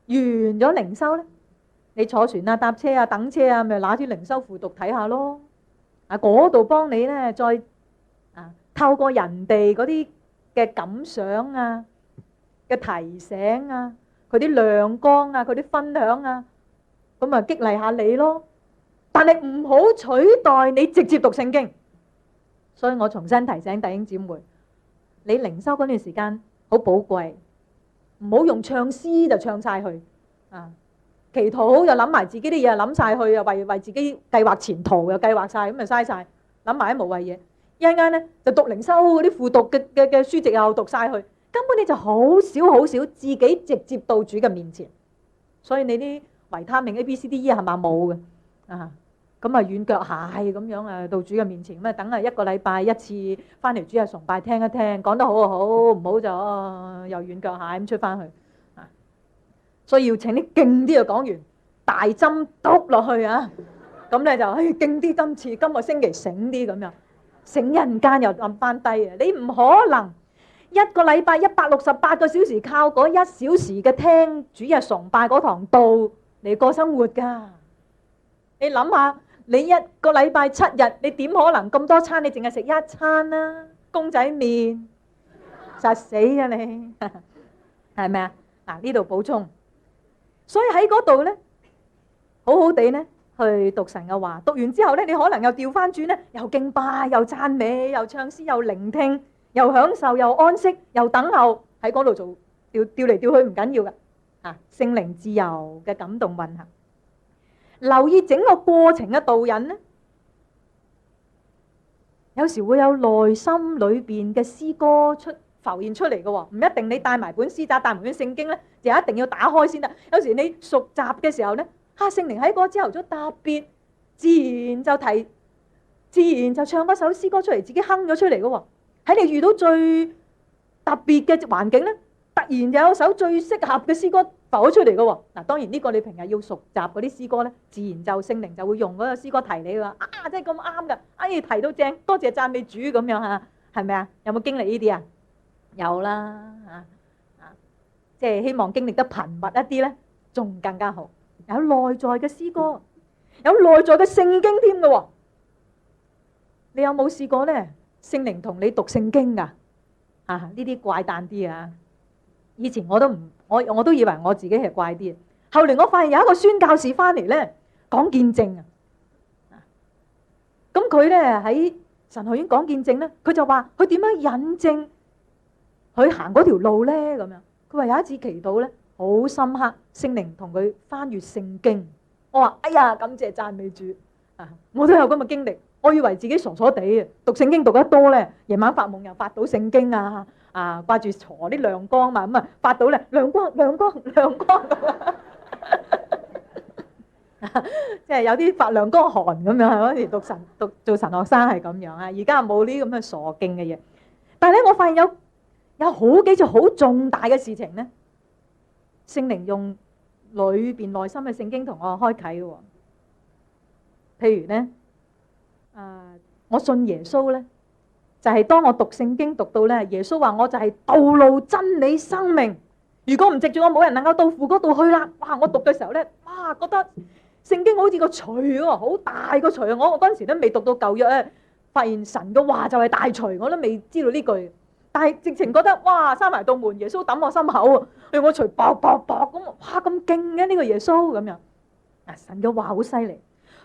咗靈修咧，你坐船啊、搭車啊、等車啊，咪拿啲靈修輔讀睇下咯。嗰度幫你咧，再透過人哋嗰啲嘅感想啊、嘅提醒啊、佢啲亮光啊、佢啲分享啊，咁啊激勵下你咯。但係唔好取代你直接讀聖經，所以我重新提醒弟兄姊妹，你靈修嗰段時間好寶貴，唔好用唱詩就唱晒去祈禱又諗埋自己啲嘢，諗晒去又為自己計劃前途又計劃晒，咁咪嘥晒，諗埋啲無謂嘢。一陣間咧就讀靈修嗰啲輔讀嘅書籍又讀晒去，根本你就好少自己直接到主嘅面前。所以你啲維他命 A、B、C、D、E 係咪冇嘅咁軟腳蟹咁樣到主嘅面前，咁等1個禮拜一次翻嚟主日崇拜聽一聽，講得好就好，唔好就又軟腳蟹咁出翻去所以要請啲勁啲嘅講員，大針篤落去咁咧就勁啲，今個星期醒啲咁樣，醒人間又撳翻低啊！你唔可能1個禮拜168個小時靠嗰1小時嘅聽主日崇拜嗰堂道嚟過生活㗎。你諗下，你1個禮拜7日，你點可能咁多餐？你淨係食1餐啦，公仔麵，實死啊你，係咪啊？嗱，呢度補充，所以喺嗰度咧，好好地咧去讀神嘅話，讀完之後咧，你可能又調翻轉咧，又敬拜，又讚美，又唱詩，又聆聽，又享受，又安息，又等候，喺嗰度做調嚟調去唔緊要㗎，聖靈自由嘅感動運行。留意整個過程嘅導引咧，有時會有內心裏邊嘅詩歌浮現出嚟嘅喎，唔一定你帶埋本詩集、帶埋本聖經咧，就一定要打開先得。有時你熟習嘅時候咧，聖靈喺嗰朝頭早特別自然就唱嗰首詩歌出嚟，自己哼咗出嚟嘅喎。喺你遇到最特別嘅環境咧，突然就有首最適合嘅詩歌浮咗出嚟嘅喎。嗱，當然呢個你平日要熟習嗰啲詩歌咧，自然就聖靈就會用嗰個詩歌提你㗎。真係咁啱㗎，提到正，多謝讚美主咁樣係咪啊？有冇經歷呢啲啊？有啦即係希望經歷得頻密一啲咧，仲更加好。有內在嘅詩歌，有內在嘅聖經添㗎喎。你有冇試過咧？聖靈同你讀聖經㗎？呢啲怪誕啲啊！以前我都以為我自己係怪啲，後嚟我發現有一個宣教士翻嚟咧講見證咁佢咧喺神學院講見證咧，佢就話佢點樣引證佢行嗰條路咧咁樣。佢話有一次祈禱咧，好深刻，聖靈同佢翻閱聖經。我話哎呀，感謝讚美主啊！我都有咁嘅經歷。我以為自己傻傻地啊，讀聖經讀得多咧，夜晚發夢又發到聖經啊，掛住坐啲亮光嘛，咁啊發到咧亮光咁啊，即係有啲發亮光寒咁樣。嗰時做神學生係咁樣啊，而家冇呢啲咁嘅傻勁嘅嘢。但係咧，我發現有好幾件好重大嘅事情咧，聖靈用裏邊內心嘅聖經同我開啟嘅。譬如咧，我信耶穌咧，就係當我讀聖經讀到咧，耶穌話我就係道路、真理、生命。如果唔藉住我，冇人能夠到父嗰度去啦。哇！我讀嘅時候咧，哇，覺得聖經好似個錘喎，好大個錘啊！我嗰陣時都未讀到舊約咧，發現神嘅話就係大錘，我都未知道呢句。但係直情覺得哇，閂埋道門，耶穌抌我心口啊，用個錘啵啵啵咁，哇咁勁嘅呢個耶穌咁樣。神嘅話好犀利。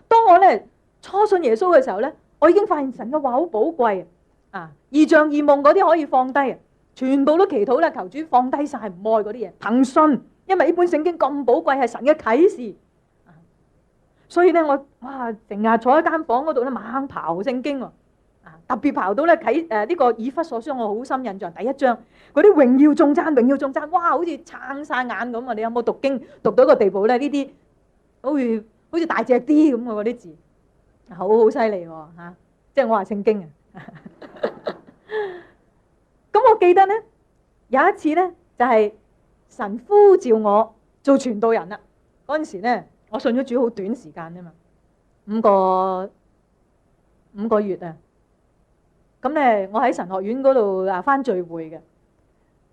當我咧初信耶穌嘅時候咧，我已經發現神嘅話好寶貴啊！異象異夢嗰啲可以放低，全部都祈禱啦，求主放低晒唔愛嗰啲嘢，憑信，因為呢本聖經咁寶貴，係神嘅啟示。所以咧，我哇成日坐喺間房嗰度咧，猛刨聖經喎。特別刨到咧呢個以弗所書，我好深印象。第一章嗰啲榮耀頌讚，榮耀頌讚，哇！好似撐晒眼咁啊！你有冇讀經讀到一個地步咧？呢啲好似大隻啲咁嘅嗰啲字，好犀利喎嚇！即係我話聖經啊。咁我記得咧有一次咧，就係神呼召我做傳道人啦。嗰陣時咧，我信咗主好短時間啫嘛，5個月啊。咁咧，我喺神學院嗰度返聚會嘅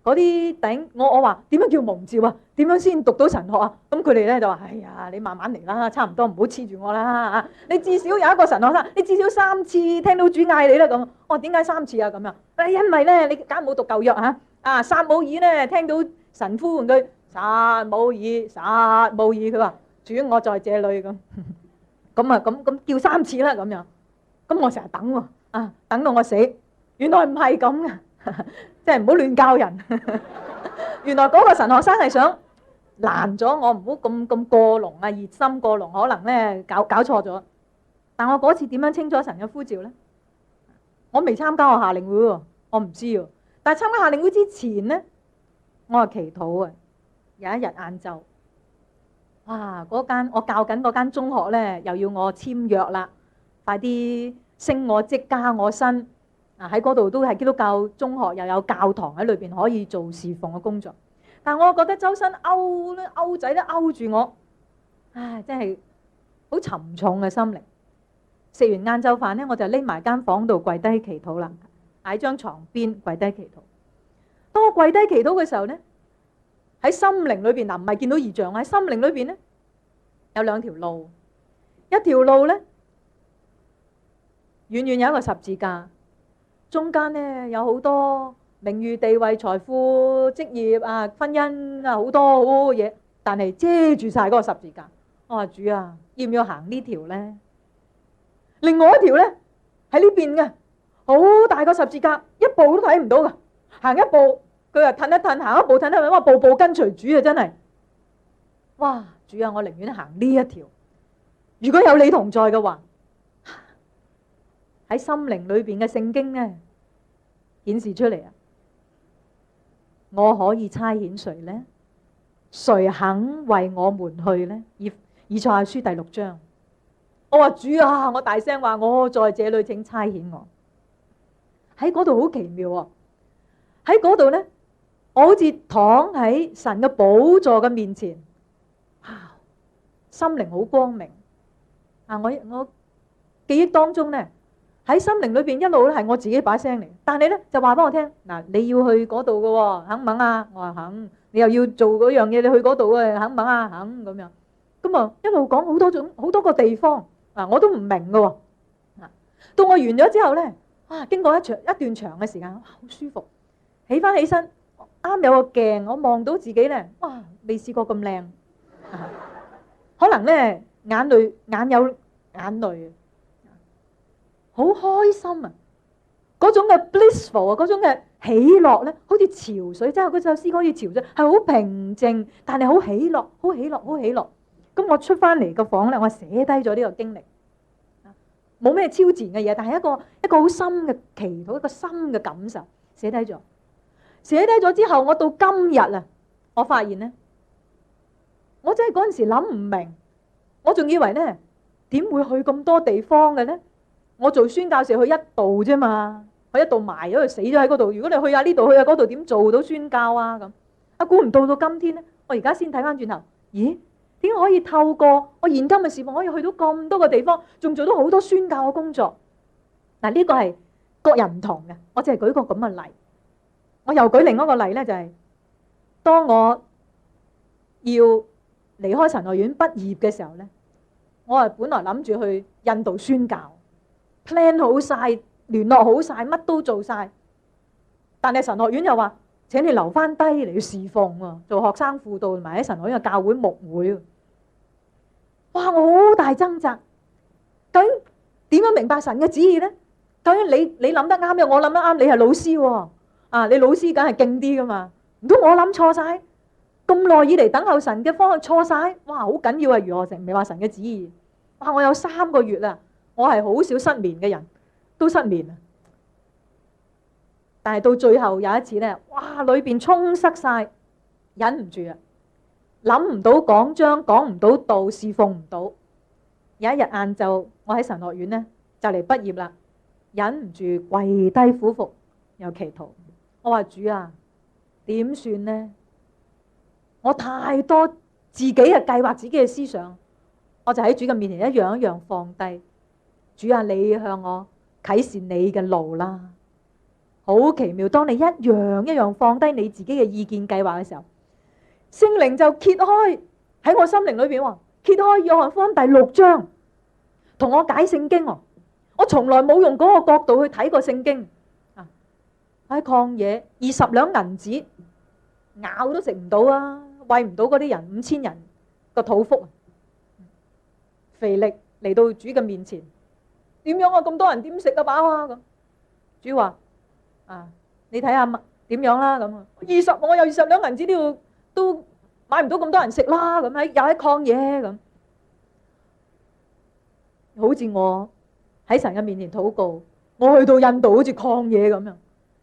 嗰啲頂，我話點樣叫蒙召啊？點樣先讀到神學啊？咁佢哋咧就話：哎呀，你慢慢嚟啦，差唔多唔好黐住我啦。你至少有一個神學生，你至少3次聽到主嗌你啦咁。我話點解3次啊？咁樣，因為咧你梗係冇讀舊約嚇。撒母耳咧聽到神呼喚佢，撒母耳，佢話主我在這裏咁。咁叫3次啦咁樣。咁我成日等喎。等到我死，原來唔係咁嘅，即係唔好亂教人。原來嗰個神學生係想攔咗我，唔好咁過龍啊，熱心過龍，可能咧搞錯咗。但我嗰次點樣清楚神嘅呼召咧？我未參加過夏令會喎，我唔知喎。但係參加夏令會之前咧，我係祈禱啊。有一日晏晝，哇！我教緊嗰間中學咧，又要我簽約啦，快啲升我職加我薪喺嗰度都係基督教中學，又有教堂喺裏邊可以做侍奉嘅工作。但係我覺得周身勾仔都勾住我，真係好沉重嘅心靈。食完晏晝飯咧，我就匿埋間房度跪低祈禱啦，喺張床邊跪低祈禱。當我跪低祈禱嘅時候咧，喺心靈裏邊唔係見到異象，喺心靈裏邊咧有2條路，一條路咧。遠遠有一個十字架，中間咧有好多名譽、地位、財富、職業婚姻好多好多嘢，但係遮住晒嗰個十字架。我話主啊，要唔要行呢條咧？另外一條咧喺呢邊嘅，好大個十字架，一步都睇唔到噶。行一步佢又褪一褪，行一步褪一褪，哇！步步跟隨主啊，真係。哇！主啊，我寧願行呢一條。如果有你同在嘅話。喺心靈裏邊嘅聖經咧顯示出嚟啊！我可以差遣誰咧？誰肯為我們去咧？以賽亞書第6章，我話主啊，我大聲話，我在這裏，請差遣我。喺嗰度好奇妙啊！喺嗰度咧，我好似躺喺神嘅寶座嘅面前，心靈好光明我記憶當中咧。喺心靈裏邊一路咧係我自己把聲嚟，但係咧就話俾我聽嗱，你要去嗰度嘅喎，肯唔肯啊？我話肯。你又要做嗰樣嘢，你去嗰度嘅，肯唔肯啊？肯咁樣。咁啊一路講好多個地方我都唔明嘅喎。到我完咗之後咧，經過一段長嘅時間，好舒服。起翻起身，啱有個鏡，我望到自己咧，哇！未試過咁靚。可能咧眼有眼淚。好開心啊！嗰種嘅 blissful 啊，嗰種嘅喜樂咧，好似潮水，即係嗰首詩歌好似潮水，係好平靜，但係好喜樂，好喜樂，好喜樂。咁我出翻嚟個房咧，我寫低咗呢個經歷，冇咩超自然嘅嘢，但係一個好深嘅祈禱，一個深嘅感受，寫低咗。寫低咗之後，我到今日啊，我發現咧，我真係嗰陣時諗唔明，我仲以為咧點會去咁多地方嘅咧？我做宣教士去一度啫嘛，去一度埋咗，佢死咗喺嗰度。如果你去下呢度，去下嗰度，點做到宣教啊？咁啊，估唔到今天咧，我而家先睇翻轉頭，咦？點解可以透過我現今嘅事奉，可以去到咁多個地方，仲做到好多宣教嘅工作？嗱，呢個係各人唔同嘅，我淨係舉個咁嘅例。我又舉另一個例咧，就係當我要離開神學院畢業嘅時候咧，我係本來諗住去印度宣教，plan 好晒，聯絡好晒，乜都做晒。但係神學院又話請你留翻低嚟要侍奉喎，做學生輔導同埋喺神學院嘅教會牧會。哇！我好大掙扎，究竟點樣明白神嘅旨意咧？究竟你諗得啱嘅，我諗得啱，你係老師喎。啊！你老師梗係勁啲噶嘛？唔通我諗錯晒？咁耐以嚟等候神嘅方向錯晒？哇！好緊要啊！如何成未話神嘅旨意？哇！我有3個月啦，我係好少失眠嘅人，都失眠啊！但係到最後有一次咧，哇！裏邊充塞晒，忍唔住啊，諗唔到講章，講唔到道，侍奉唔到。有一日晏晝，我喺神學院咧就嚟畢業啦，忍唔住跪低俯伏又祈禱。我話主啊，點算呢？我太多自己嘅計劃，自己嘅思想，我就喺主嘅面前一樣一樣放低。主啊，你向我啟示你嘅路啦。好奇妙，當你一樣一樣放低你自己嘅意見計劃嘅時候，聖靈就揭開喺我心靈裏邊，揭開約翰福音第6章，同我解聖經。我從來冇用嗰個角度去睇過聖經。喺曠野20兩銀子咬都食唔到啊，餵唔到嗰啲人5000人個肚腹。腓力嚟到主嘅面前，點樣啊？咁多人點食得飽啊？咁主話你睇下點樣啦？咁我有20兩銀子都買唔到咁多人食啦。咁又喺曠野咁，好似我喺神嘅面前禱告，我去到印度好似曠野咁樣。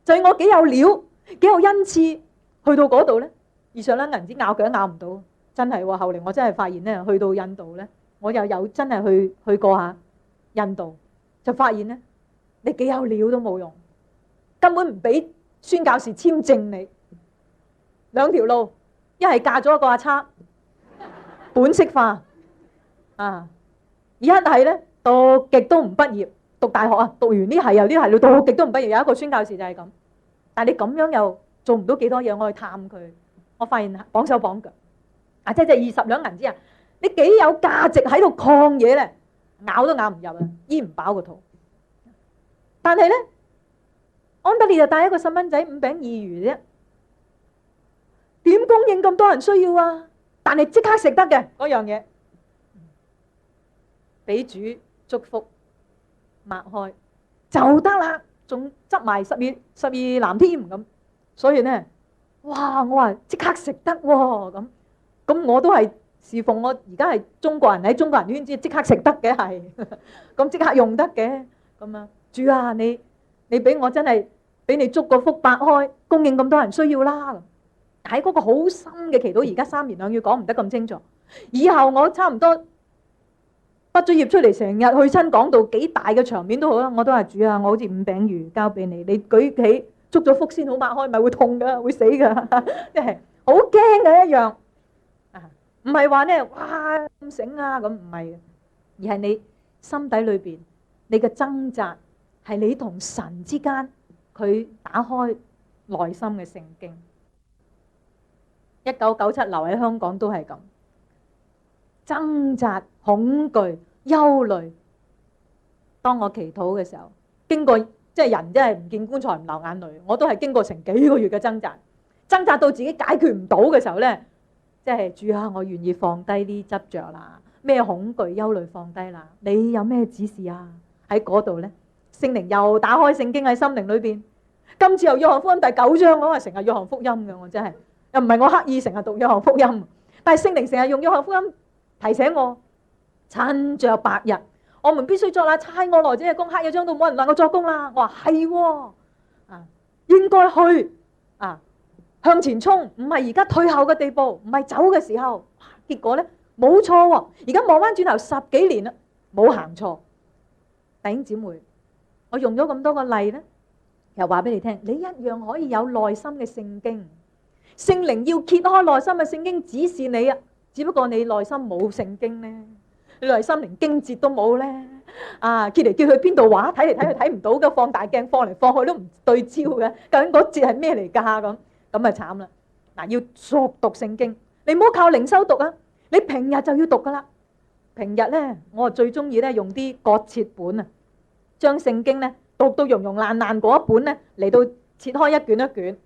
就係我幾有料，幾有恩賜，去到嗰度咧，20兩銀子咬腳都咬唔到，真係喎。後嚟我真係發現咧，去到印度咧，我又有真係去過下印度，就發現咧，你幾有料都冇用，根本唔俾宣教士簽證你。2條路，一係嫁咗一個阿叉，本色化一係咧讀極都唔畢業。讀大學啊，讀完呢係又呢係，你讀極都唔畢業。有一個宣教士就係咁，但係你咁樣又做唔到幾多嘢。我去探佢，我發現綁手綁腳即係20兩銀子啊！你幾有價值喺度曠野咧，咬都咬唔入啊，醫唔飽個肚。但係咧，安德烈就帶一個細蚊仔5餅2魚啫，點供應咁多人需要啊？但係即刻食得嘅嗰樣嘢，俾主祝福。擘開就得啦，仲執埋12籃添咁，所以咧，哇！我話即刻食得喎咁我都係侍奉。我而家係中國人，喺中國人圈子即刻食得嘅係，咁即刻用得嘅咁啊！主啊，你俾我真係俾你祝個福擘開，供應咁多人需要啦。喺嗰個好深嘅祈禱，而家3言2語講唔得咁清楚。以後我差唔多畢咗業出嚟，成日去親講道，幾大嘅場面都好啦，我都話主啊，我好似5餅魚交俾你，你舉起祝咗福先好擘開，咪會痛噶，會死噶，即係好驚嘅一樣唔係話咧哇咁醒啊咁，唔係嘅，而係你心底裏邊你嘅掙扎係你同神之間，佢打開內心嘅聖經。1997留喺香港都係咁。掙扎、恐懼、憂慮。當我祈禱嘅時候，經過即係人真係唔見棺材唔流眼淚，我都係經過成幾個月嘅掙扎，掙扎到自己解決唔到嘅時候咧，即係主啊，我願意放低啲執着啦，咩恐懼、憂慮放低啦，你有咩指示啊？喺嗰度咧，聖靈又打開聖經喺心靈裏邊。今次又約翰福音第9章，我係成日約翰福音嘅，我真係又唔係我刻意成日讀約翰福音，但係聖靈成日用約翰福音提醒我，趁着白日，我們必須作那差我來者嘅工，黑夜將到，冇人能夠作工啦。我話係喎，應該去向前衝，唔係而家退後嘅地步，唔係走嘅時候。結果咧冇錯喎，而家望翻轉頭10幾年啦，冇行錯。弟兄姊妹，我用咗咁多個例咧，又話俾你聽，你一樣可以有內心嘅聖經。聖靈要揭開內心嘅聖經指示你啊，只不過你內心冇聖經咧，你內心連經節都冇咧。揭嚟揭去邊度話，睇嚟睇去睇唔到嘅，放大鏡放嚟放去都唔對焦嘅，究竟嗰節係咩嚟㗎？咁啊慘啦！嗱，要熟讀聖經，你唔好靠靈修讀啊，你平日就要讀㗎啦。平日咧，我最中意咧用啲割切本啊，將聖經咧讀到溶溶爛爛嗰一本咧嚟到切開一卷一卷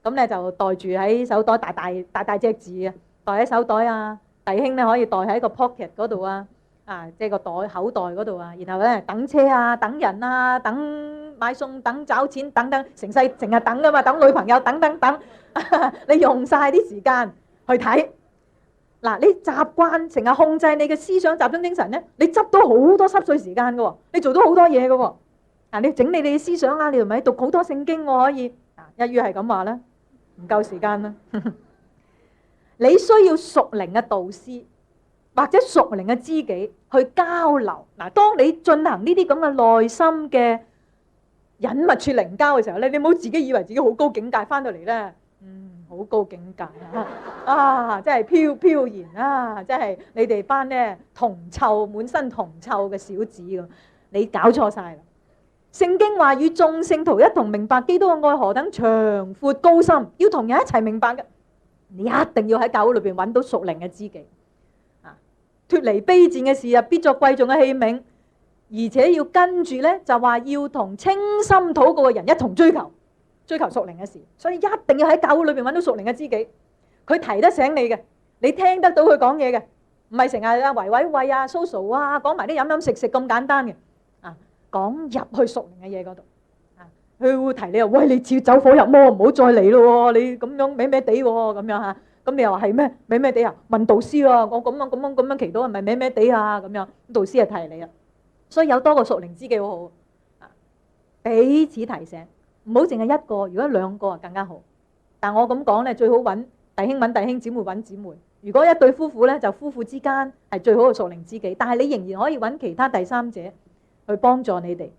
咁咧就袋住喺手袋，大隻字嘅，袋喺手袋啊。弟兄咧可以袋喺個 pocket 嗰度啊，即係個袋口袋嗰度啊。然後咧等車啊，等人啊，等買餸，等找錢，等等，成世成日等噶嘛，等女朋友，等，你用晒啲時間去睇。嗱，你習慣成日控制你嘅思想集中精神咧，你執到好多濕碎時間嘅喎，你做到好多嘢嘅喎。你整理你嘅思想啊，你同埋讀好多聖經喎，可以。一於係咁話啦，唔夠時間啦。你需要屬靈嘅導師或者屬靈嘅知己去交流。嗱，當你進行呢啲咁嘅內心嘅隱密處靈交嘅時候咧，你唔好自己以為自己好高境界，翻到嚟咧，好高境界真係飄然啊！真係你哋班咧銅臭滿身銅臭嘅小子咁，你搞錯晒啦！聖經話與眾聖徒一同明白基督嘅愛何等長闊高深，要同人一齊明白嘅。你一定要喺教會裏邊揾到屬靈嘅知己，脫離卑賤嘅事啊，必作貴重嘅器皿，而且要跟住咧就話要同清心禱告嘅人一同追求屬靈嘅事，所以一定要喺教會裏邊揾到屬靈嘅知己，佢提得醒你嘅，你聽得到佢講嘢嘅，唔係成日維維喂啊 social 啊，講埋啲飲飲食食咁簡單嘅，講入去屬靈嘅嘢嗰度。佢會提你話：喂，你似走火入魔，唔好再嚟咯！你咁樣歪歪地喎，咁樣嚇。咁你又話係咩？歪歪地啊？問導師啊，我咁樣祈禱係咪歪歪地啊？咁樣導師係提你啊。所以有多個屬靈知己好好，彼此提醒，唔好淨係一個，如果兩個啊更加好。但我咁講咧，最好揾弟兄揾弟兄，姊妹揾姊妹。如果一對夫婦咧，就夫婦之間係最好嘅屬靈知己。但係你仍然可以揾其他第三者去幫助你哋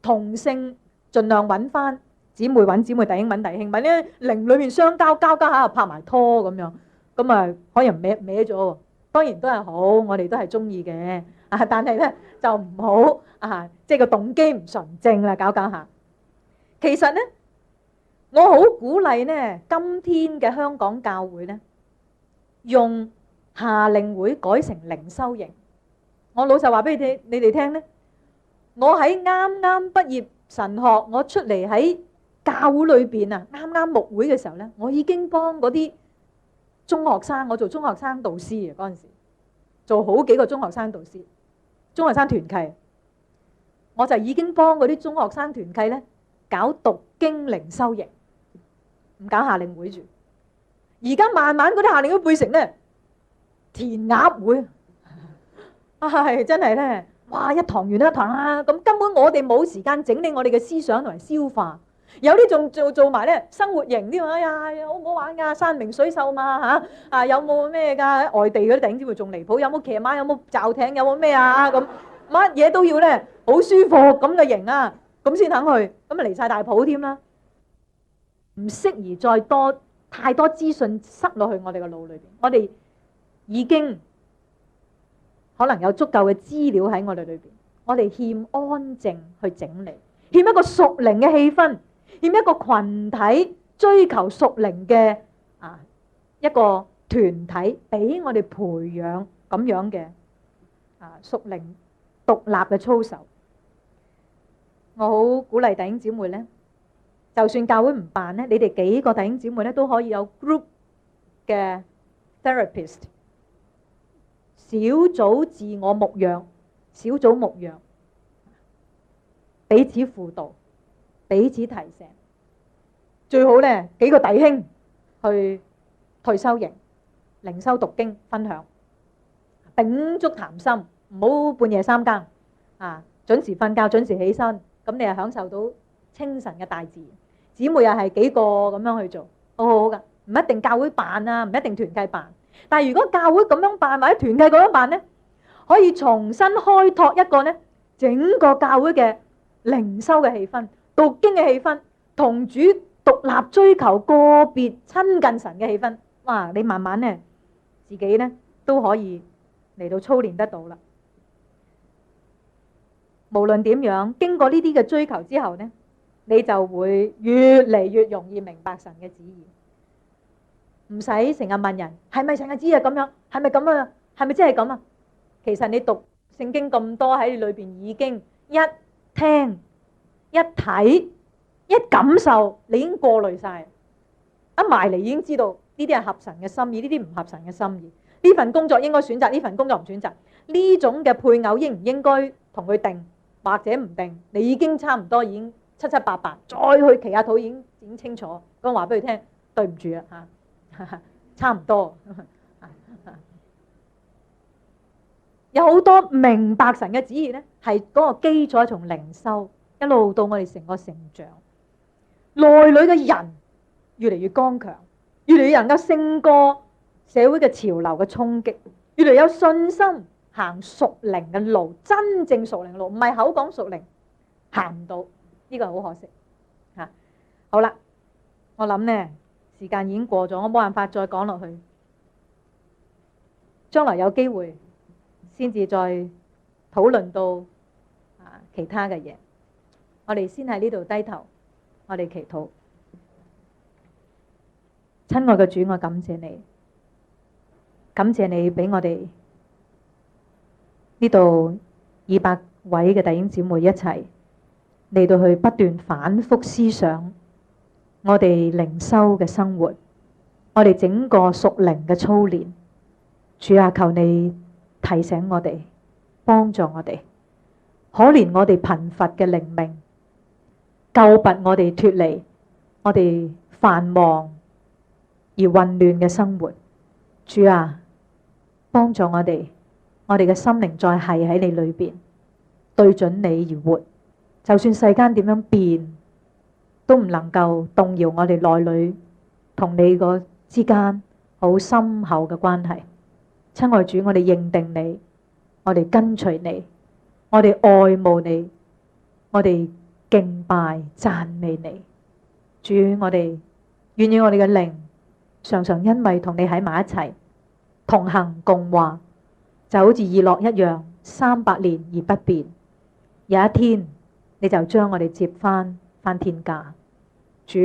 同性。盡量揾翻姊妹揾姊妹，弟兄揾弟兄，咪咧靈裏面相交下又拍埋拖咁樣，咁啊可能歪咗喎。當然都係好，我哋都係中意嘅但係咧就唔好即係個動機唔純正啦，搞下。其實咧，我好鼓勵咧，今天嘅香港教會咧，用夏令會改成靈修營。我老實話俾你哋聽咧，我喺啱啱畢業神學，我出嚟喺教會裏邊啱啱牧會嘅時候咧，我已經幫嗰啲中學生，我做中學生導師嘅嗰陣時，做好幾個中學生導師，中學生團契，我就已經幫嗰啲中學生團契咧搞讀經靈修營，唔搞夏令會住。而家慢慢嗰啲夏令會變成咧填鴨會，真係咧。哇！一堂完一堂啦，咁根本我哋冇時間整理我哋嘅思想同埋消化，有啲仲做埋咧生活型啲，哎呀好唔好玩㗎？山明水秀嘛有冇咩㗎？外地嗰啲弟兄姊妹仲離譜，有冇騎馬？有冇驟艇？有冇咩咁乜嘢都要咧，好舒服咁嘅型咁先肯去，咁啊離晒大譜添啦，唔適宜再太多資訊塞落去我哋嘅腦裏邊，我哋已經。可能有足夠嘅資料喺我哋裏邊，我哋欠安靜去整理，欠一個屬靈嘅氣氛，欠一個群體追求屬靈嘅一個團體，俾我哋培養咁樣嘅屬靈獨立嘅操守。我好鼓勵弟兄姊妹咧，就算教會唔辦咧，你哋幾個弟兄姊妹咧都可以有 group 嘅 therapist。小組自我牧養，小組牧養，彼此輔導，彼此提醒。最好咧幾個弟兄去退修營、靈修讀經分享，秉燭談心，唔好半夜三更啊，準時瞓覺，準時起身，咁你係享受到清晨嘅大自然。姊妹又係幾個咁樣去做，好好噶，唔一定教會辦啊，唔一定團契辦。但係如果教會咁樣辦或者團契咁樣辦咧，可以重新開拓一個咧整個教會嘅靈修嘅氣氛、讀經嘅氣氛、同主獨立追求個別親近神嘅氣氛。哇！你慢慢咧自己咧都可以嚟到操練得到啦。無論點樣，經過呢啲嘅追求之後咧，你就會越嚟越容易明白神嘅旨意。唔使成日問人係咪神嘅旨意咁樣，係咪咁啊？係咪真係咁啊？其實你讀聖經咁多喺裏邊，已經一聽一睇一感受，你已經過濾晒，一埋嚟已經知道呢啲係合神嘅心意，呢啲唔合神嘅心意。呢份工作應該選擇，呢份工作唔選擇。呢種嘅配偶應唔應該同佢定或者唔定，你已經差唔多已經七七八八，再去祈下禱已經清楚。咁話俾佢聽，對唔住啊嚇，差唔多。有好多明白神嘅旨意咧，係嗰個基礎，從靈修一路到我哋成個成長，內裏嘅人越嚟越剛強，越嚟越能夠勝過社會嘅潮流嘅衝擊，越嚟有信心行屬靈嘅路，真正屬靈嘅路，唔係口講屬靈，行唔到，呢個係好可惜嚇。好啦，我諗咧時間已經過咗，我冇辦法再講落去，將來有機會先至再討論到其他嘅嘢。我哋先喺呢度低頭，我哋祈禱。親愛嘅主，我感謝你，感謝你俾我哋呢度200位嘅弟兄姊妹一齊嚟到去不斷反覆思想我哋靈修嘅生活，我哋整個屬靈嘅操練。主啊，求你提醒我哋，幫助我哋，可憐我哋貧乏嘅靈命，救拔我哋脫離我哋繁忙而混亂嘅生活。主啊，幫助我哋嘅心靈再係喺你裏邊，對準你而活。就算世間點樣變，都唔能夠動搖我哋內裏同你個之間好深厚嘅關係。親愛主，我哋認定你，我哋跟隨你，我哋愛慕你，我哋敬拜讚美你。主，我哋願意我哋嘅靈常常因為同你喺埋一齊，同行共話，就好似以諾一樣，300年而不變。有一天你就將我哋接返天家。主，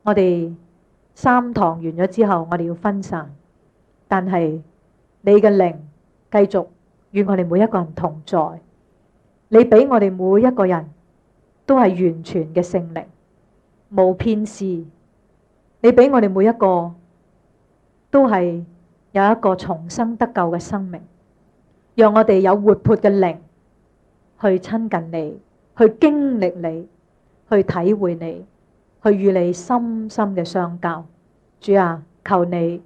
我哋3堂完咗之後，我哋要分散，但係你嘅靈繼續與我哋每一個人同在。你俾我哋每一個人都係完全嘅聖靈，冇偏私。你俾我哋每一個都係有一個重生得救嘅生命，讓我哋有活潑嘅靈去親近你，去經歷你，去體會你，去與你深深嘅相交。主啊，求你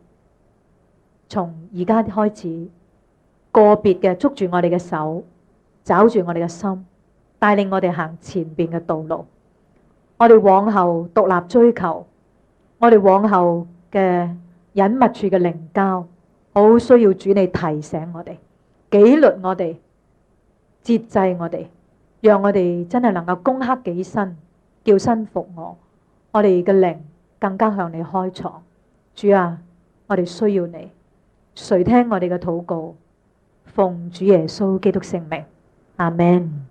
從而家開始個別嘅捉住我哋嘅手，抓住我哋嘅心，帶領我哋行前邊嘅道路。我哋往後獨立追求，我哋往後嘅隱密處嘅靈交，好需要主你提醒我哋，紀律我哋，節制我哋，讓我哋真係能夠攻克己身，叫身服我。我哋嘅靈更加向你開敞。主啊，我哋需要你，垂聽我哋嘅禱告，奉主耶穌基督聖名，阿們。